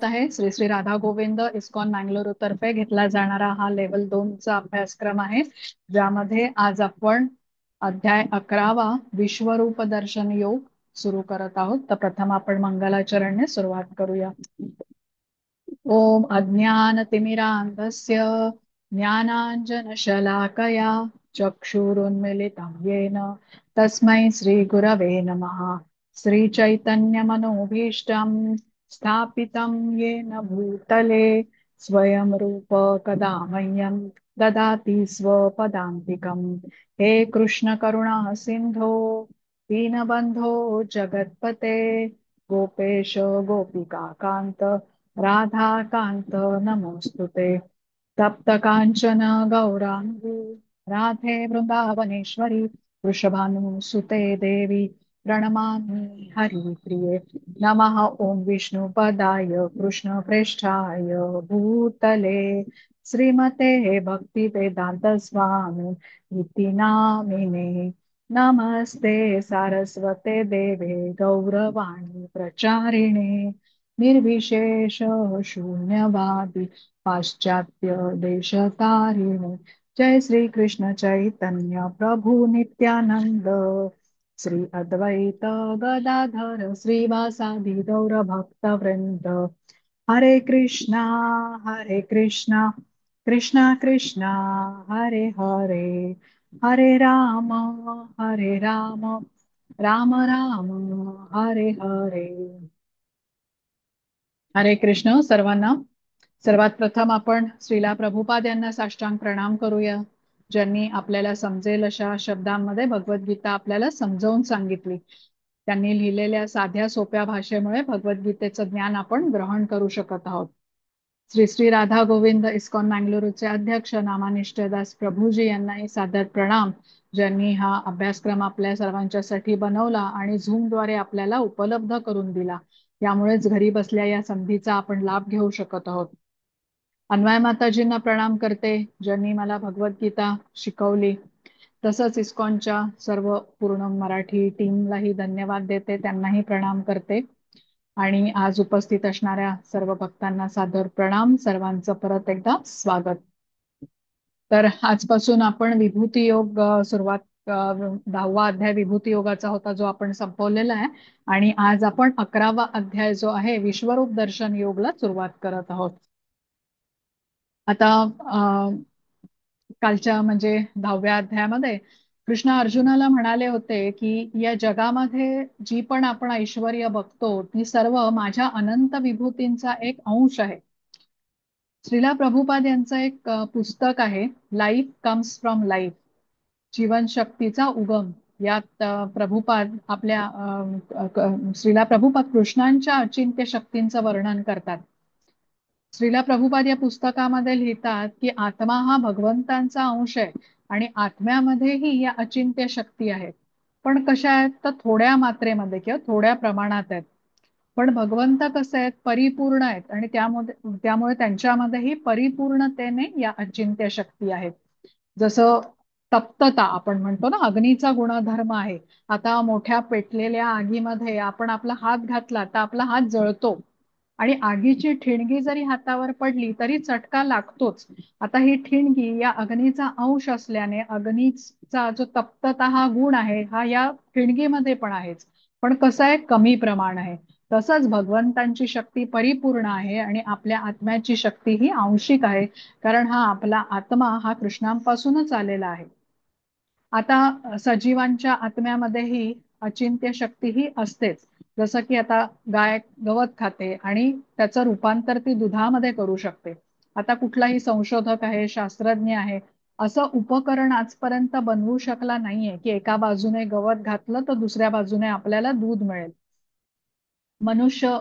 आहे श्री श्री राधा गोविंद इस्कॉन मँगलोर तर्फे घेतला जाणारा हा लेवल 2 चा अभ्यासक्रम आहे, ज्यामध्ये आज आपण अध्याय 11वा विश्वरूप दर्शन योग सुरू करत आहोत. तर प्रथम आपण मंगलाचरणने सुरुवात करूया. ओम अज्ञानतिमिरान्धस्य ज्ञानाञ्जनशलाकया चक्षुरुन्मिलितं येन तस्मै श्रीगुरवे नमः. श्रीचैतन्यमनोभीष्टं स्थापितं येन भूतले स्वयं रूप कदा मह्यं ददाति स्वपदान्तिकम्. हे कृष्ण करुणा सिन्धो दीनबन्धो जगत्पते गोपेश गोपिका कांत राधाकांत नमोस्तुते. तप्त कांचन गौरांगी राधे वृंदावनेश्वरी वृषभानुसुते देवी प्रणमामि हरिप्रिये. नमः ओम विष्णुपदाय कृष्णप्रेष्ठाय भूतले श्रीमते भक्तिवेदांत स्वामी इति नामिने. नमस्ते सारस्वते देवे गौरवाणी प्रचारिणे निर्विशेष शून्यवादी पाश्चात्य देशतारिणे. जय श्री कृष्ण चैतन्य प्रभु नित्यानंद श्री अद्वैत गदाधर श्रीवासादि गौर भक्त वृंद. हरे कृष्णा कृष्णा कृष्णा हरे हरे हरे राम राम राम हरे हरे. हरे कृष्ण सर्वांना. सर्वात प्रथम आपण श्रीला प्रभुपाद यांना साष्टांग प्रणाम करूया, ज्यांनी आपल्याला समजेल अशा शब्दांमध्ये भगवद्गीता आपल्याला समजावून सांगितली. त्यांनी लिहिलेल्या साध्या सोप्या भाषेमुळे भगवद्गीतेचं ज्ञान आपण ग्रहण करू शकत आहोत. श्री श्री राधा गोविंद इस्कॉन मँगलोरचे अध्यक्ष नामानिष्ठ दास प्रभूजी यांनाही सादर प्रणाम, ज्यांनी हा अभ्यासक्रम आपल्या सर्वांच्यासाठी बनवला आणि झूमद्वारे आपल्याला उपलब्ध करून दिला. यामुळेच घरी बसल्या या संधीचा आपण लाभ घेऊ शकत आहोत. अन्वय माताजींना प्रणाम करते, ज्यांनी मला भगवद्गीता शिकवली. तसंच इस्कॉनच्या सर्व पूर्ण मराठी टीमलाही धन्यवाद देते, त्यांनाही प्रणाम करते. आणि आज उपस्थित असणाऱ्या सर्व भक्तांना सादर प्रणाम. सर्वांचं परत एकदा स्वागत. तर आजपासून आपण विभूती योग सुरुवात 10वा अध्याय विभूती योगाचा होता, जो आपण संपवलेला आहे. आणि आज आपण 11वा अध्याय जो आहे विश्वरूप दर्शन योगला सुरुवात करत आहोत. आता कालच्या म्हणजे 10व्या अध्यायामध्ये कृष्ण अर्जुनाला म्हणाले होते की या जगामध्ये जी पण आपण ऐश्वर्य बघतो ती सर्व माझ्या अनंत विभूतींचा एक अंश आहे. श्रीला प्रभुपाद यांचं एक पुस्तक आहे, लाईफ कम्स फ्रॉम लाईफ, जीवन शक्तीचा उगम. यात प्रभुपाद आपल्या श्रीला प्रभुपाद कृष्णांच्या अचिंत्य शक्तींचं वर्णन करतात. श्रीला प्रभुपाद या पुस्तकामध्ये लिहितात की आत्मा हा भगवंतांचा अंश आहे आणि आत्म्यामध्येही या अचिंत्य शक्ती आहेत, पण कशा आहेत तर थोड्या मात्रेमध्ये किंवा थोड्या प्रमाणात आहेत. पण भगवंत कसं आहेत, परिपूर्ण आहेत आणि त्यामुळे त्यांच्यामध्येही परिपूर्णतेने या अचिंत्य शक्ती आहेत. जसं तप्तता आपण म्हणतो ना, अग्नीचा गुणधर्म आहे. आता मोठ्या पेटलेल्या आगीमध्ये आपण आपला हात घातला तर आपला हात जळतो आणि आगीची ठिणगी जरी हातावर पडली तरी चटका लागतोच. आता ही ठिणगी या अग्नीचा अंश असल्याने अग्नीचा जो तप्तता हा गुण आहे हा या ठिणगीमध्ये पण आहेच, पण कसं आहे कमी प्रमाण आहे. तसंच भगवंतांची शक्ती परिपूर्ण आहे आणि आपल्या आत्म्याची शक्ती ही आंशिक आहे, कारण हा आपला आत्मा हा कृष्णांपासूनच आलेला आहे. आता सजीवांच्या आत्म्यामध्येही अचिंत्य शक्ती ही असतेच. जसं की आता गाय गवत खाते आणि त्याचं रूपांतर ती दुधामध्ये करू शकते. आता कुठलाही संशोधक आहे, शास्त्रज्ञ आहे, असं उपकरण आजपर्यंत बनवू शकला नाहीये की एका बाजूने गवत घातलं तर दुसऱ्या बाजूने आपल्याला दूध मिळेल. मनुष्य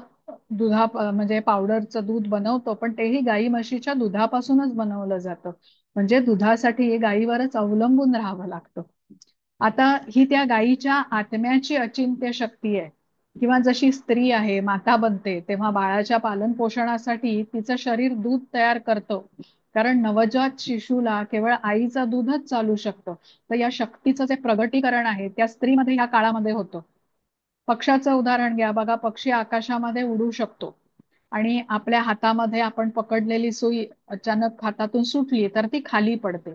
म्हणजे पावडरचं दूध बनवतो, पण तेही गाई म्हशीच्या दुधापासूनच बनवलं जातं. म्हणजे दुधासाठी गाईवरच अवलंबून राहावं लागतं. आता ही त्या गायीच्या आत्म्याची अचिंत्य शक्ती आहे. किंवा जशी स्त्री आहे, माता बनते तेव्हा बाळाच्या पालन पोषणासाठी तिचं शरीर दूध तयार करतं, कारण नवजात शिशूला केवळ आईचं दूधच चालू शकतं. तर या शक्तीचं जे प्रगटीकरण आहे त्या स्त्रीमध्ये ह्या काळामध्ये होतं. पक्षाचं उदाहरण घ्या बघा, पक्षी आकाशामध्ये उडू शकतो आणि आपल्या हातामध्ये आपण पकडलेली सुई अचानक हातातून सुटली तर ती खाली पडते.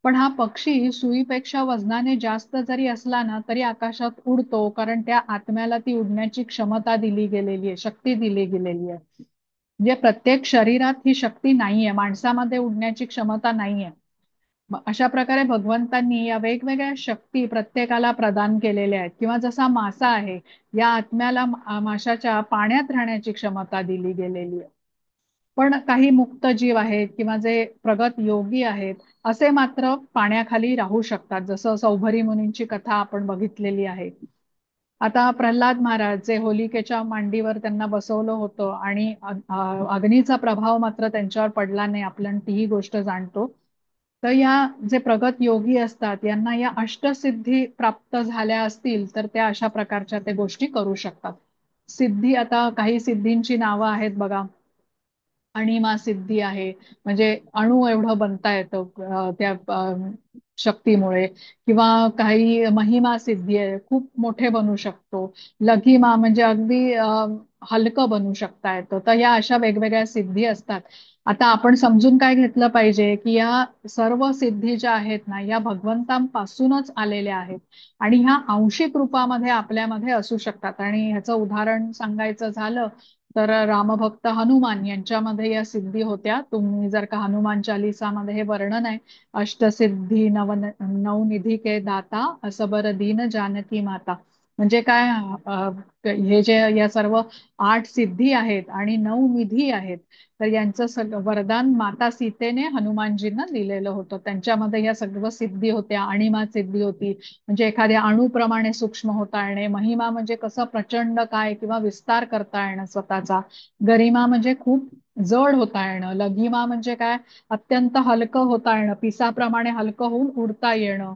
पण हा पक्षी सुईपेक्षा वजनाने जास्त जरी असला ना तरी आकाशात उडतो, कारण त्या आत्म्याला ती उडण्याची क्षमता दिली गेलेली आहे, शक्ती दिली गेलेली आहे. म्हणजे प्रत्येक शरीरात ही शक्ती नाहीये, माणसामध्ये उडण्याची क्षमता नाहीये. अशा प्रकारे भगवंतांनी या वेगवेगळ्या शक्ती प्रत्येकाला प्रदान केलेल्या आहेत. किंवा जसा मासा आहे, या आत्म्याला माशाच्या पाण्यात राहण्याची क्षमता दिली गेलेली आहे. पण काही मुक्त जीव आहेत किंवा जे प्रगत योगी आहेत, असे मात्र पाण्याखाली राहू शकतात, जसं सौभरी मुनींची कथा आपण बघितलेली आहे. आता प्रल्हाद महाराज जे होलिकेच्या मांडीवर त्यांना बसवलं होतं आणि अग्नीचा प्रभाव मात्र त्यांच्यावर पडला नाही, आपण तीही गोष्ट जाणतो. तर या जे प्रगत योगी असतात यांना या अष्टसिद्धी प्राप्त झाल्या असतील तर त्या अशा प्रकारच्या ते गोष्टी करू शकतात. सिद्धी, आता काही सिद्धींची नावं आहेत बघा. अणिमा सिद्धी आहे, म्हणजे अणु एवढं बनता येतं त्या शक्तीमुळे. किंवा काही महिमा सिद्धी आहे, खूप मोठे बनू शकतो. लघिमा म्हणजे अगदी हलकं बनू शकता येतं. तर या अशा वेगवेगळ्या सिद्धी असतात. आता आपण समजून काय घेतलं पाहिजे की या सर्व सिद्धी ज्या आहेत ना या भगवंतांपासूनच आलेल्या आहेत आणि ह्या आंशिक रूपामध्ये आपल्यामध्ये असू शकतात. आणि ह्याचं उदाहरण सांगायचं झालं तर रामभक्त हनुमान यांच्यामध्ये या सिद्धी होत्या. तुम्ही जर का हनुमान चालिसामध्ये हे वर्णन आहे, अष्टसिद्धी नवनिधी के दाता असबर दीन जानकी माता. म्हणजे काय, हे जे या सर्व 8 सिद्धी आहेत आणि 9 निधी आहेत, तर यांचं सगळं वरदान माता सीतेने हनुमानजींना दिलेलं होतं. त्यांच्यामध्ये या सर्व सिद्धी होत्या. अणिमा सिद्धी होती, म्हणजे एखाद्या अणुप्रमाणे सूक्ष्म होता येणे. महिमा म्हणजे कसं प्रचंड काय किंवा विस्तार करता येणं स्वतःचा. गरिमा म्हणजे खूप जड होता येणं. लघिमा म्हणजे काय, अत्यंत हलकं होता येणं, पिसाप्रमाणे हलकं होऊन उडता येणं.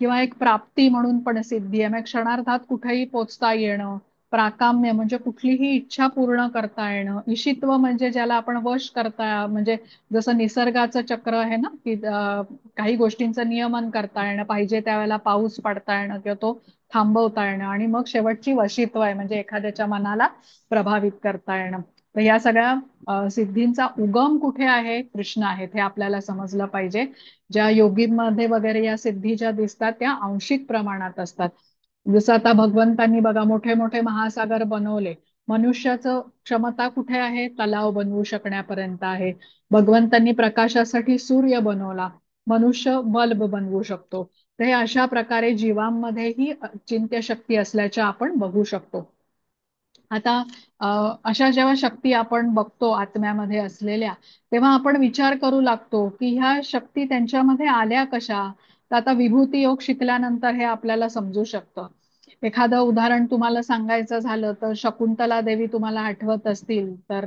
किंवा एक प्राप्ती म्हणून पण सिद्धी आहे, म्हणजे क्षणार्धात कुठेही पोचता येणं. प्राकाम्य म्हणजे कुठलीही इच्छा पूर्ण करता येणं. ईशित्व म्हणजे ज्याला आपण वश करता, म्हणजे जसं निसर्गाचं चक्र आहे ना की काही गोष्टींचं नियमन करता येणं, पाहिजे त्यावेळेला पाऊस पडता येणं किंवा तो थांबवता येणं. आणि मग शेवटची वशित्व आहे, म्हणजे एखाद्याच्या मनाला प्रभावित करता येणं. तर या सगळ्या सिद्धींचा उगम कुठे आहे, कृष्ण आहेत, हे आपल्याला समजलं पाहिजे. ज्या योगींमध्ये वगैरे या सिद्धी ज्या दिसतात त्या आंशिक प्रमाणात असतात. जसं आता भगवंतांनी बघा मोठे मोठे महासागर बनवले. मनुष्याचं क्षमता कुठे आहे, तलाव बनवू शकण्यापर्यंत आहे. भगवंतांनी प्रकाशासाठी सूर्य बनवला, मनुष्य बल्ब बनवू शकतो. तर हे अशा प्रकारे जीवांमध्येही चिंत्य शक्ती असल्याच्या आपण बघू शकतो. आता अशा जेव्हा शक्ती आपण बघतो आत्म्यामध्ये असलेल्या, तेव्हा आपण विचार करू लागतो की ह्या शक्ती त्यांच्यामध्ये आल्या कशा. तर आता विभूती योग शिकल्यानंतर हे आपल्याला समजू शकतं. एखादं उदाहरण तुम्हाला सांगायचं झालं तर शकुंतला देवी तुम्हाला आठवत असतील तर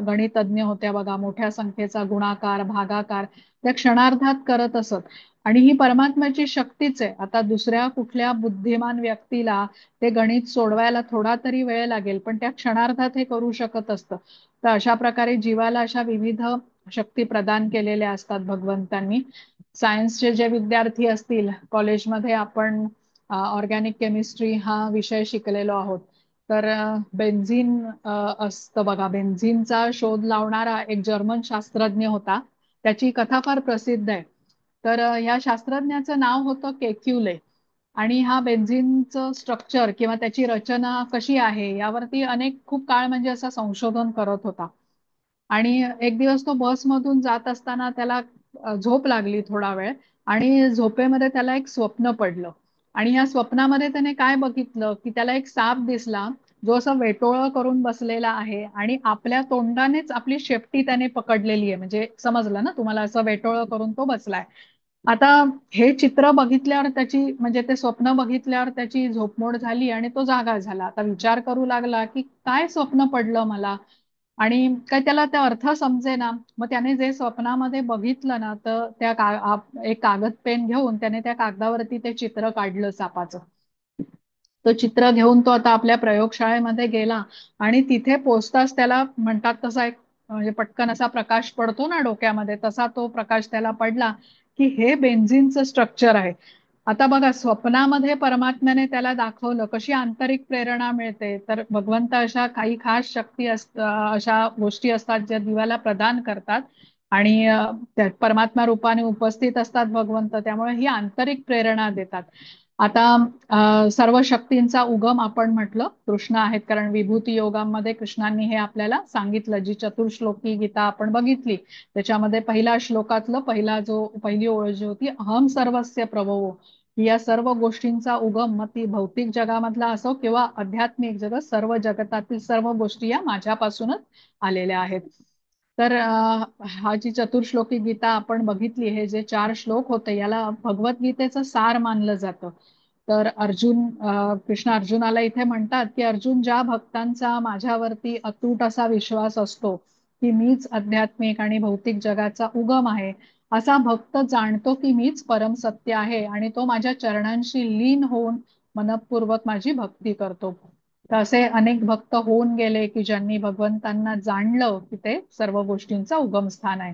गणितज्ञ होत्या बघा. मोठ्या संख्येचा गुणाकार भागाकार त्या क्षणार्धात करत असत. आणि ही परमात्म्याची शक्तीच आहे. आता दुसऱ्या कुठल्या बुद्धिमान व्यक्तीला ते गणित सोडवायला थोडा तरी वेळ लागेल, पण त्या क्षणार्धात हे करू शकत असतं. तर अशा प्रकारे जीवाला अशा विविध शक्ती प्रदान केलेल्या असतात भगवंतांनी. सायन्सचे जे विद्यार्थी असतील, कॉलेजमध्ये आपण ऑर्गॅनिक केमिस्ट्री हा विषय शिकलेलो आहोत. तर बेन्झिन असतं बघा, बेन्झिनचा शोध लावणारा एक जर्मन शास्त्रज्ञ होता. त्याची कथा फार प्रसिद्ध आहे. तर ह्या शास्त्रज्ञाचं नाव होतं केक्युले. आणि हा बेन्झिनचं स्ट्रक्चर किंवा त्याची रचना कशी आहे यावरती अनेक खूप काळ म्हणजे असं संशोधन करत होता. आणि एक दिवस तो बसमधून जात असताना त्याला झोप लागली थोडा वेळ. आणि झोपेमध्ये त्याला एक स्वप्न पडलं. आणि या स्वप्नामध्ये त्याने काय बघितलं की त्याला एक साप दिसला, जो असं वेटोळं करून बसलेला आहे आणि आपल्या तोंडानेच आपली शेपटी त्याने पकडलेली आहे. म्हणजे समजलं ना तुम्हाला, असं वेटोळं करून तो बसलाय. आता हे चित्र बघितल्यावर त्याची, म्हणजे ते स्वप्न बघितल्यावर त्याची झोपमोड झाली आणि तो जागा झाला. आता विचार करू लागला की काय स्वप्न पडलं मला, आणि काय त्याला त्या अर्थ समजे ना. मग त्याने जे स्वप्नामध्ये बघितलं ना, तर त्या एक कागद पेन घेऊन त्याने त्या कागदावरती ते चित्र काढलं सापाचं. तो चित्र घेऊन तो आता आपल्या प्रयोगशाळेमध्ये गेला आणि तिथे पोचताच त्याला म्हणतात तसा एक, म्हणजे पटकन असा प्रकाश पडतो ना डोक्यामध्ये, तसा तो प्रकाश त्याला पडला की हे बेन्झिनचं स्ट्रक्चर आहे. आता बघा, स्वप्नामध्ये परमात्म्याने त्याला दाखवलं कशी आंतरिक प्रेरणा मिळते. तर भगवंत अशा काही खास शक्ती अशा गोष्टी असतात ज्या दिव्याला प्रदान करतात. आणि त्या परमात्मा रूपाने उपस्थित असतात भगवंत, त्यामुळे ही आंतरिक प्रेरणा देतात. आता सर्व शक्तींचा उगम आपण म्हटलं कृष्ण आहेत, कारण विभूती योगामध्ये कृष्णांनी हे आपल्याला सांगितलं. जी चतुर्श्लोकी गीता आपण बघितली त्याच्यामध्ये पहिल्या श्लोकातलं पहिली ओळ जी होती, अहम सर्वस्य प्रभवो, या सर्व गोष्टींचा उगम, मग ती भौतिक जगामधला असो किंवा आध्यात्मिक जगत, सर्व जगतातील सर्व गोष्टी या माझ्यापासूनच आलेल्या आहेत. तर हा जी चतुर्श्लोकी गीता आपण बघितली, हे जे 4 श्लोक होते याला भगवद्गीतेचं सार मानलं जातं. तर कृष्ण अर्जुनाला इथे म्हणतात की अर्जुन, ज्या भक्तांचा माझ्यावरती अतूट असा विश्वास असतो की मीच आध्यात्मिक आणि भौतिक जगाचा उगम आहे, असा भक्त जाणतो की मीच परम सत्य आहे आणि तो माझ्या चरणांशी लीन होऊन मनपूर्वक माझी भक्ती करतो. तर असे अनेक भक्त होऊन गेले की ज्यांनी भगवंतांना जाणलं की ते सर्व गोष्टींचा उगमस्थान आहे.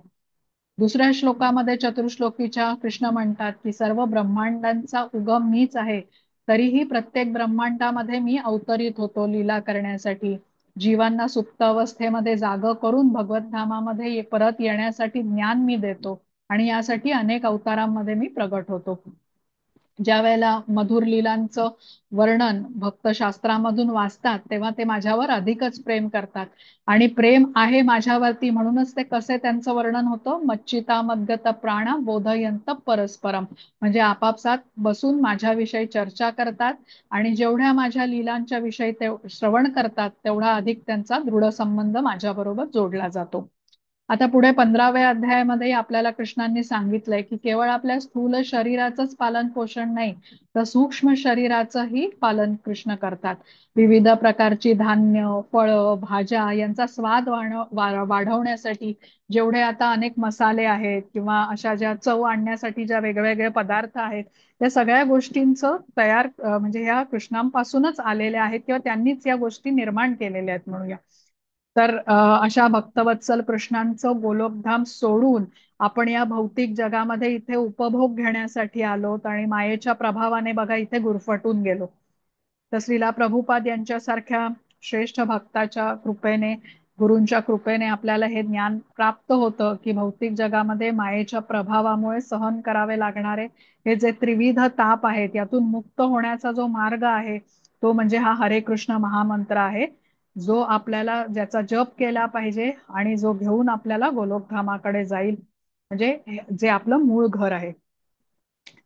दुसऱ्या श्लोकामध्ये चतुर्श्लोकीच्या कृष्ण म्हणतात की सर्व ब्रह्मांडांचा उगम मीच आहे, तरीही प्रत्येक ब्रह्मांडामध्ये मी अवतरित होतो लीला करण्यासाठी. जीवांना सुप्त अवस्थेमध्ये जाग करून भगवत धामामध्ये परत येण्यासाठी ज्ञान मी देतो आणि यासाठी अनेक अवतारांमध्ये मी प्रगट होतो. ज्या वेळेला मधुर लीलांचं वर्णन भक्त शास्त्रामधून वाचतात तेव्हा ते माझ्यावर अधिकच प्रेम करतात. आणि प्रेम आहे माझ्यावरती म्हणूनच ते कसे त्यांचं वर्णन होतं, मच्चिता मद्गत प्राणा बोधयंत परस्परम, म्हणजे आपापसात बसून माझ्याविषयी चर्चा करतात आणि जेवढ्या माझ्या लीलांच्या विषयी ते श्रवण करतात तेवढा अधिक त्यांचा दृढ संबंध माझ्याबरोबर जोडला जातो. आता पुढे 15व्या अध्यायामध्ये आपल्याला कृष्णांनी सांगितलंय की केवळ आपल्या स्थूल शरीराचंच पालन पोषण नाही, तर सूक्ष्म शरीराचंही पालन कृष्ण करतात. विविध प्रकारची धान्य, फळं, भाज्या यांचा स्वाद वाढवण्यासाठी जेवढे आता अनेक मसाले आहेत किंवा अशा ज्या चव आणण्यासाठी ज्या वेगवेगळे पदार्थ आहेत, त्या सगळ्या गोष्टींचं म्हणजे ह्या कृष्णांपासूनच आलेल्या आहेत किंवा त्यांनीच या गोष्टी निर्माण केलेल्या आहेत म्हणूया. तर अशा भक्तवत्सल कृष्णांचं गोलोकधाम सोडून आपण या भौतिक जगामध्ये इथे उपभोग घेण्यासाठी आलोत आणि मायेच्या प्रभावाने बघा इथे गुरफटून गेलो. तर श्रीला प्रभुपाद यांच्यासारख्या श्रेष्ठ भक्ताच्या कृपेने, गुरूंच्या कृपेने आपल्याला हे ज्ञान प्राप्त होतं की भौतिक जगामध्ये मायेच्या प्रभावामुळे सहन करावे लागणारे हे जे त्रिविध ताप आहेत, यातून मुक्त होण्याचा जो मार्ग आहे तो म्हणजे हा हरे कृष्ण महामंत्र आहे, जो आपल्याला ज्याचा जप केला पाहिजे आणि जो घेऊन आपल्याला गोलोकधामाकडे जाईल, म्हणजे जे आपलं मूळ घर आहे.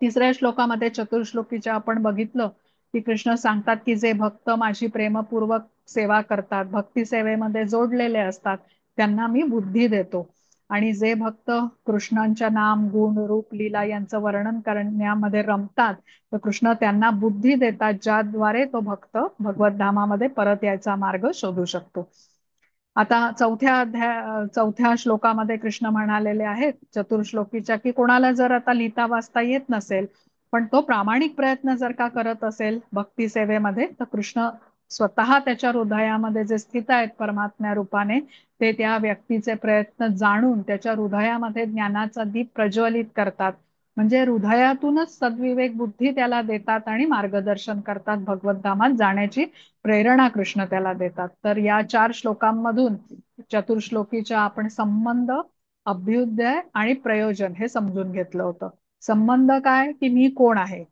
तिसऱ्या श्लोकामध्ये चतुर्श्लोकीच्या आपण बघितलं की कृष्ण सांगतात की जे भक्त माझी प्रेमपूर्वक सेवा करतात, भक्ती सेवेमध्ये जोडलेले असतात, त्यांना मी बुद्धी देतो. आणि जे भक्त कृष्णांच्या नाम गुण रूप लीला यांचं वर्णन करण्यामध्ये रमतात, तर कृष्ण त्यांना बुद्धी देतात ज्याद्वारे तो भक्त भगवत धामामध्ये परत यायचा मार्ग शोधू शकतो. आता चौथ्या श्लोकामध्ये कृष्ण म्हणालेले आहेत चतुर्श्लोकीच्या की कोणाला जर आता लिहिता वाचता येत नसेल पण तो प्रामाणिक प्रयत्न जर का करत असेल भक्ती सेवेमध्ये, तर कृष्ण स्वतः त्याच्या हृदयामध्ये जे स्थित आहेत परमात्म्या रूपाने, ते त्या व्यक्तीचे प्रयत्न जाणून त्याच्या हृदयामध्ये ज्ञानाचा दीप प्रज्वलित करतात. म्हणजे हृदयातूनच सद्विवेक बुद्धी त्याला देतात आणि मार्गदर्शन करतात, भगवत धामात जाण्याची प्रेरणा कृष्ण त्याला देतात. तर या 4 श्लोकांमधून चतुर्श्लोकीच्या आपण संबंध, अभ्युदय आणि प्रयोजन हे समजून घेतलं होतं. संबंध काय की मी कोण आहे,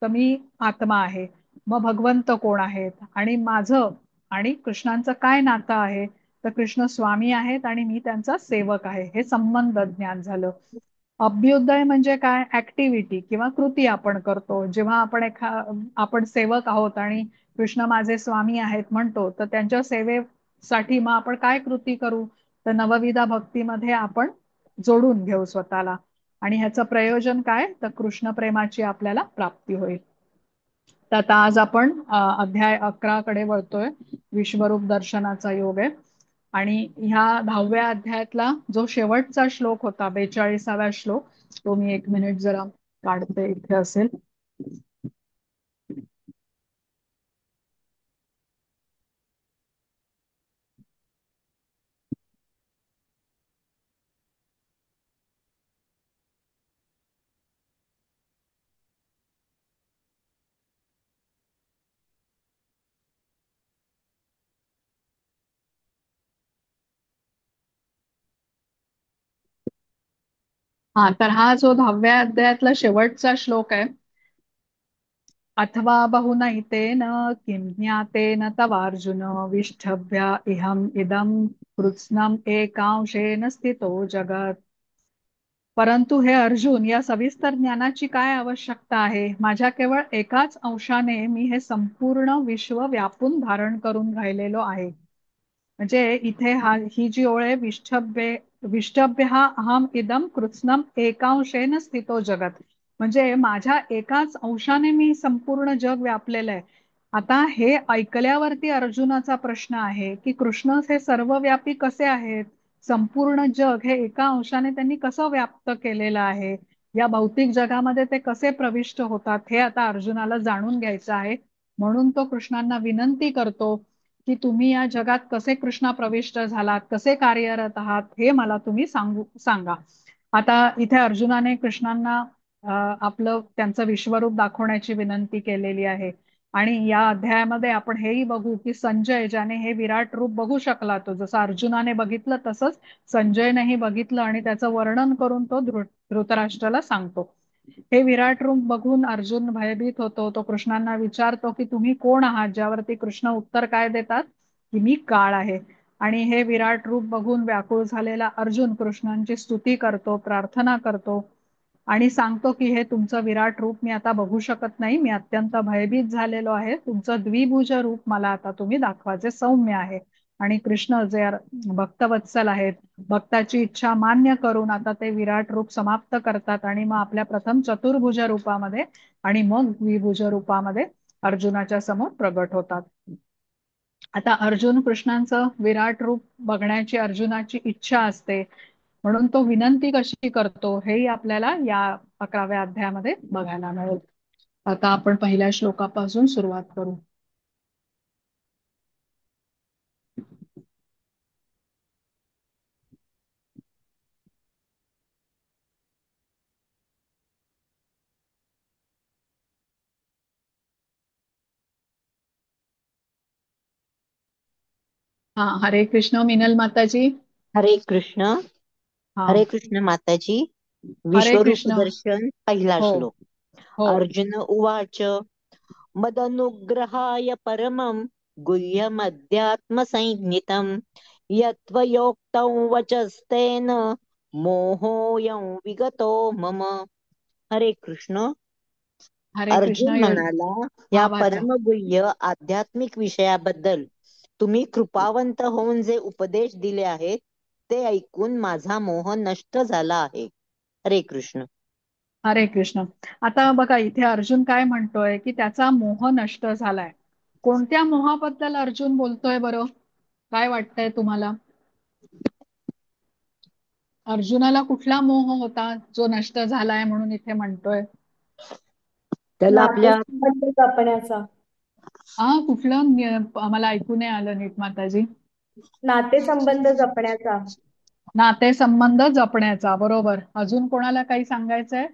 तर मी आत्मा आहे. मग भगवंत कोण आहेत आणि माझं आणि कृष्णांचं काय नातं आहे, तर कृष्ण स्वामी आहेत आणि मी त्यांचा सेवक आहे, हे संबंध ज्ञान झालं. अभ्युदय म्हणजे काय, ऍक्टिव्हिटी किंवा कृती आपण करतो जेव्हा आपण सेवक आहोत आणि कृष्ण माझे स्वामी आहेत म्हणतो, तर त्यांच्या सेवेसाठी मग आपण काय कृती करू, तर नवविधा भक्तीमध्ये आपण जोडून घेऊ स्वतःला. आणि ह्याचं प्रयोजन काय, तर कृष्ण प्रेमाची आपल्याला प्राप्ती होईल. तर आता आज आपण अध्याय 11 कडे वळतोय, विश्वरूप दर्शनाचा योग आहे. आणि ह्या 10व्या अध्यायातला जो शेवटचा श्लोक होता, 42वा श्लोक, तो मी 1 मिनिट जरा काढते, इथे असेल. हा, तर हा जो 10व्या अध्यायातला शेवटचा श्लोक आहे. अथवा बहुनैतेन किं ज्ञातेन तवार्जुन विष्ठभ्य इहम इदम कृत्स्नम एकांशेन स्थितो जगत. परंतु हे अर्जुन, या सविस्तर ज्ञानाची काय आवश्यकता आहे? माझ्या केवळ एकाच अंशाने मी हे संपूर्ण विश्व व्यापून धारण करून राहिलेलो आहे. म्हणजे इथे ही जी ओळ आहे, विष्टभ्य हा अहम इदम कृत्स्नम एकांशेन स्थितो जगत. म्हणजे माझ्या एकाच अंशाने मी संपूर्ण जग व्यापलेलं आहे. आता हे ऐकल्यावरती अर्जुनाचा प्रश्न आहे की कृष्ण हे सर्वव्यापी कसे आहेत? संपूर्ण जग हे एका अंशाने त्यांनी कसं व्याप्त केलेलं आहे? या भौतिक जगामध्ये ते कसे प्रविष्ट होतात, हे आता अर्जुनाला जाणून घ्यायचं आहे. म्हणून तो कृष्णांना विनंती करतो की तुम्ही या जगात कसे कृष्णा प्रविष्ट झालात, कसे कार्यरत आहात, हे मला तुम्ही सांगा. आता इथे अर्जुनाने कृष्णांना आपलं त्यांचं विश्वरूप दाखवण्याची विनंती केलेली आहे. आणि या अध्यायामध्ये आपण हेही बघू की संजय, ज्याने हे विराट रूप बघू शकला, तो जसं अर्जुनाने बघितलं तसंच संजयनेही बघितलं आणि त्याचं वर्णन करून तो धृतराष्ट्राला सांगतो. हे विराट रूप बघून अर्जुन भयभीत होतो. तो कृष्णांना विचारतो की तुम्ही कोण आहात? ज्यावरती कृष्ण उत्तर काय देतात की मी काळ आहे. आणि हे विराट रूप बघून व्याकुळ झालेला अर्जुन कृष्णांची स्तुती करतो, प्रार्थना करतो आणि सांगतो की हे तुमचं विराट रूप मी आता बघू शकत नाही, मी अत्यंत भयभीत झालेलो आहे. तुमचं द्विभुज रूप मला आता तुम्ही दाखवा, जे सौम्य आहे. आणि कृष्ण जे भक्तवत्सल आहेत, भक्ताची इच्छा मान्य करून आता ते विराट रूप समाप्त करतात आणि मग आपल्या प्रथम चतुर्भुज रूपामध्ये आणि मग द्विभुज रूपामध्ये अर्जुनाच्या समोर प्रगट होतात. आता अर्जुन कृष्णांचं विराट रूप बघण्याची अर्जुनाची इच्छा असते, म्हणून तो विनंती कशी करतो हेही आपल्याला या 11व्या अध्यायामध्ये बघायला मिळेल. आता आपण पहिल्या श्लोकापासून सुरुवात करू. हा, हरे कृष्ण मीनल माताजी. हरे कृष्ण. हा, हरे कृष्ण माताजी. हरे विश्वरूप कृष्ण. दर्शन पहिला हो श्लोक. हो. अर्जुन उवाच मदनुग्रहाय परमं गुह्यमध्यात्मसंज्ञितं यत्त्वयोक्तं वचस्तेन मोहोऽयं विगतो मम. हरे कृष्ण. हरे कृष्ण. अर्जुन म्हणाला, या हा वाचा. परमगुह्य आध्यात्मिक विषयाबद्दल तुम्ही कृपावंत होऊन जे उपदेश दिले आहेत ते ऐकून माझा मोह नष्ट झाला आहे. हरे कृष्ण. हरे कृष्ण. आता बघा, इथे अर्जुन काय म्हणतोय की त्याचा मोह नष्ट झालाय. कोणत्या मोहाबद्दल अर्जुन बोलतोय बरं? काय वाटतंय तुम्हाला? अर्जुनाला कुठला मोह होता जो नष्ट झालाय म्हणून इथे म्हणतोय? त्याला आपल्या नातेसंबंध जपण्याचा. कुठलं आम्हाला ऐकू नाही आलं नीट माताजी. नातेसंबंध जपण्याचा. नातेसंबंध जपण्याचा, बरोबर. अजून कोणाला काही सांगायचंय?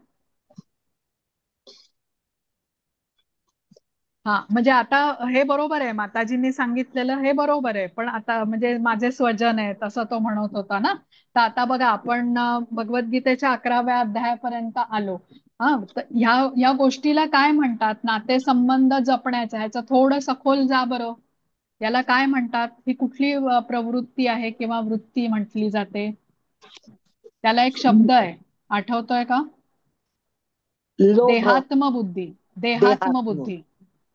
हा, म्हणजे आता हे बरोबर आहे, माताजींनी सांगितलेलं हे बरोबर आहे. पण आता म्हणजे माझे स्वजन आहे तसं तो म्हणत होता ना. तर आता बघा, आपण भगवद्गीतेच्या 11व्या अध्यायापर्यंत आलो. हा, तर ह्या गोष्टीला काय म्हणतात? नातेसंबंध जपण्याचा. ह्याचं थोडं सखोल जा बरं. याला काय म्हणतात? ही कुठली प्रवृत्ती आहे किंवा वृत्ती म्हटली जाते? त्याला एक शब्द आहे, आठवतोय का? लोभ, देहात्म बुद्धी. देहात्म देहात्म. बुद्धी.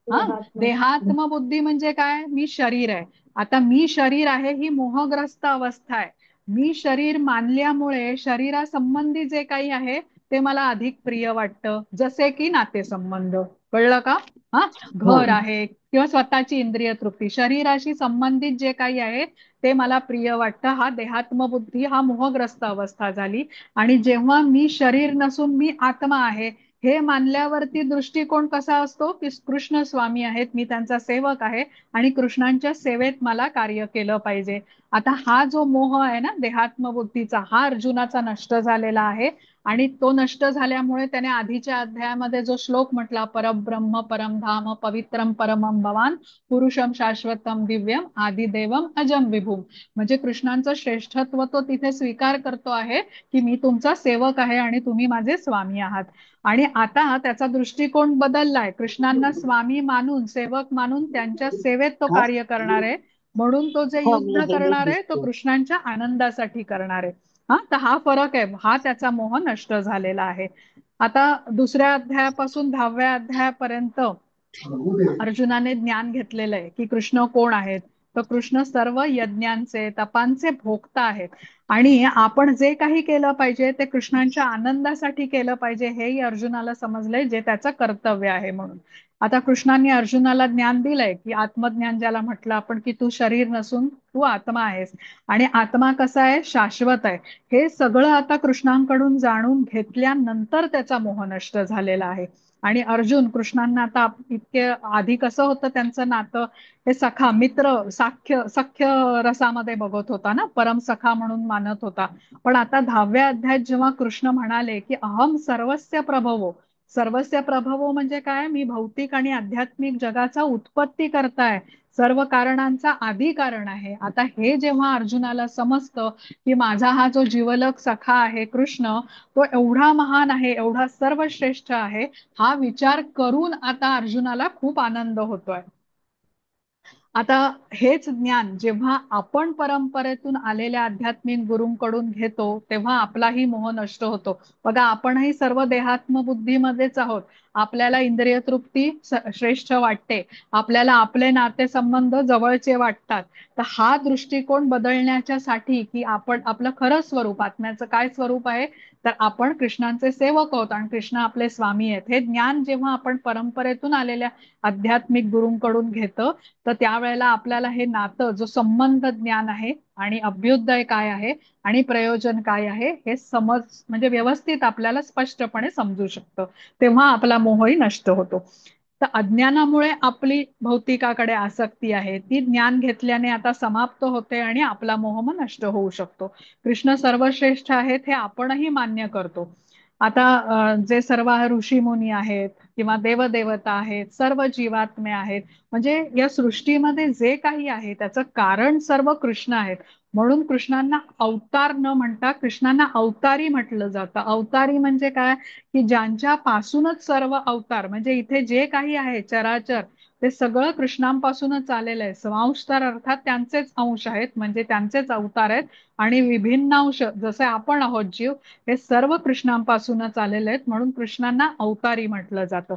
हा, देहात्म. देहात्म बुद्धी म्हणजे काय? मी शरीर आहे. आता मी शरीर आहे ही मोहग्रस्त अवस्था आहे. मी शरीर मानल्यामुळे शरीरासंबंधी जे काही आहे ते मला अधिक प्रिय वाटतं, जसे की नातेसंबंध. कळलं का? हा, हो. घर आहे किंवा स्वतःची इंद्रिय तृप्ती, शरीराशी संबंधित जे काही आहे ते मला प्रिय वाटतं. हा देहात्म बुद्धी, हा मोहग्रस्त अवस्था झाली. आणि जेव्हा मी शरीर नसून मी आत्मा आहे हे मानल्यावरती दृष्टिकोन कसा असतो की कृष्ण स्वामी आहेत, मी त्यांचा सेवक आहे आणि कृष्णांच्या सेवेत मला कार्य केलं पाहिजे. आता हा जो मोह आहे ना देहात्म बुद्धीचा, हा अर्जुनाचा नष्ट झालेला आहे. आणि तो नष्ट झाल्यामुळे त्याने आधीच्या अध्यायामध्ये जो श्लोक म्हटला, परब्रह्म परमधाम पवित्रम परमम भवान पुरुषम शाश्वतम दिव्यम आदिदेवम अजम विभूम, म्हणजे कृष्णांचं श्रेष्ठत्व तो तिथे स्वीकार करतो आहे की मी तुमचा सेवक आहे आणि तुम्ही माझे स्वामी आहात. आणि आता त्याचा दृष्टिकोन बदललाय, कृष्णांना स्वामी मानून सेवक मानून त्यांच्या सेवेत तो हा कार्य करणार आहे. म्हणून तो जे हा मी युद्ध हे करणार आहे तो घेतो. कृष्णांच्या आनंदासाठी करणार आहे. हा, तर हा फरक आहे, हा त्याचा मोह नष्ट झालेला आहे. आता दुसऱ्या अध्यायापासून 10व्या अध्यायापर्यंत अर्जुनाने ज्ञान घेतलेलं आहे की कृष्ण कोण आहेत. तर कृष्ण सर्व यज्ञांचे तपांचे भोक्ता आहेत आणि आपण जे काही केलं पाहिजे ते कृष्णांच्या आनंदासाठी केलं पाहिजे, हेही अर्जुनाला समजलंय, जे त्याचं कर्तव्य आहे म्हणून. आता कृष्णांनी अर्जुनाला ज्ञान दिलंय की आत्मज्ञान ज्याला म्हटलं आपण, की तू शरीर नसून तू आत्मा आहेस आणि आत्मा कसा आहे, शाश्वत आहे. हे सगळं आता कृष्णांकडून जाणून घेतल्यानंतर त्याचा मोह नष्ट झालेला आहे. आणि अर्जुन कृष्णांना आता इतके, आधी कसं होतं त्यांचं नातं, हे सखा मित्र साख्य सख्य रसामध्ये बघत होता ना, परम सखा म्हणून मानत होता. पण आता 10व्या अध्यायात जेव्हा कृष्ण म्हणाले की अहम सर्वस्य प्रभवो, सर्वस्य प्रभवो म्हणजे काय, मी भौतिक आणि आध्यात्मिक जगाचा उत्पत्ती करताय, सर्व कारणांचा आधी कारण आहे. आता हे जेव्हा अर्जुनाला समजतं की माझा हा जो जीवलक सखा आहे कृष्ण, तो एवढा महान आहे, एवढा सर्वश्रेष्ठ आहे, हा विचार करून आता अर्जुनाला खूप आनंद होतोय. आता हेच ज्ञान जेव्हा आपण परंपरेतून आलेल्या आध्यात्मिक गुरूंकडून घेतो तेव्हा आपलाही मोह नष्ट होतो. बघा, आपणही सर्व देहात्म बुद्धीमध्येच आहोत. आपल्याला इंद्रिय तृप्ती श्रेष्ठ वाटते, आपल्याला आपले नातेसंबंध जवळचे वाटतात. तर हा दृष्टिकोन बदलण्याच्या साठी की आपण आपलं खरं स्वरूप, आत्म्याचं काय स्वरूप आहे, तर आपण कृष्णांचे सेवक आहोत आणि कृष्ण आपले स्वामी आहेत, हे ज्ञान जेव्हा आपण परंपरेतून आलेल्या आध्यात्मिक गुरूंकडून घेतो, तर त्यावेळेला आपल्याला हे नातं, जो संबंध ज्ञान आहे आणि अभ्युदय काय आहे आणि प्रयोजन काय आहे, हे समज म्हणजे व्यवस्थित आपल्याला स्पष्टपणे समजू शकतं. तेव्हा आपला मोहही नष्ट होतो. तर अज्ञानामुळे आपली भौतिकाकडे आसक्ती आहे, ती ज्ञान घेतल्याने आता समाप्त होते आणि आपला मोह मग नष्ट होऊ शकतो. कृष्ण सर्वश्रेष्ठ आहेत हे आपणही मान्य करतो. आता जे सर्व ऋषी मुनी आहेत किंवा देवदेवता आहेत, सर्व जीवात्मे आहेत, म्हणजे या सृष्टीमध्ये जे काही आहे त्याचं कारण सर्व कृष्ण आहेत. म्हणून कृष्णांना अवतार न म्हणता कृष्णांना अवतारी म्हटलं जातं. अवतारी म्हणजे काय, की ज्यांच्या पासूनच सर्व अवतार, म्हणजे इथे जे काही आहे चराचर ते सगळं कृष्णांपासूनच आलेलं आहे. स्वांश तर अर्थात त्यांचेच अंश आहेत, म्हणजे त्यांचेच अवतार आहेत. आणि विभिन्नांश जसे आपण आहोत जीव, हे सर्व कृष्णांपासूनच आलेले आहेत, म्हणून कृष्णांना अवतारी म्हटलं जातं.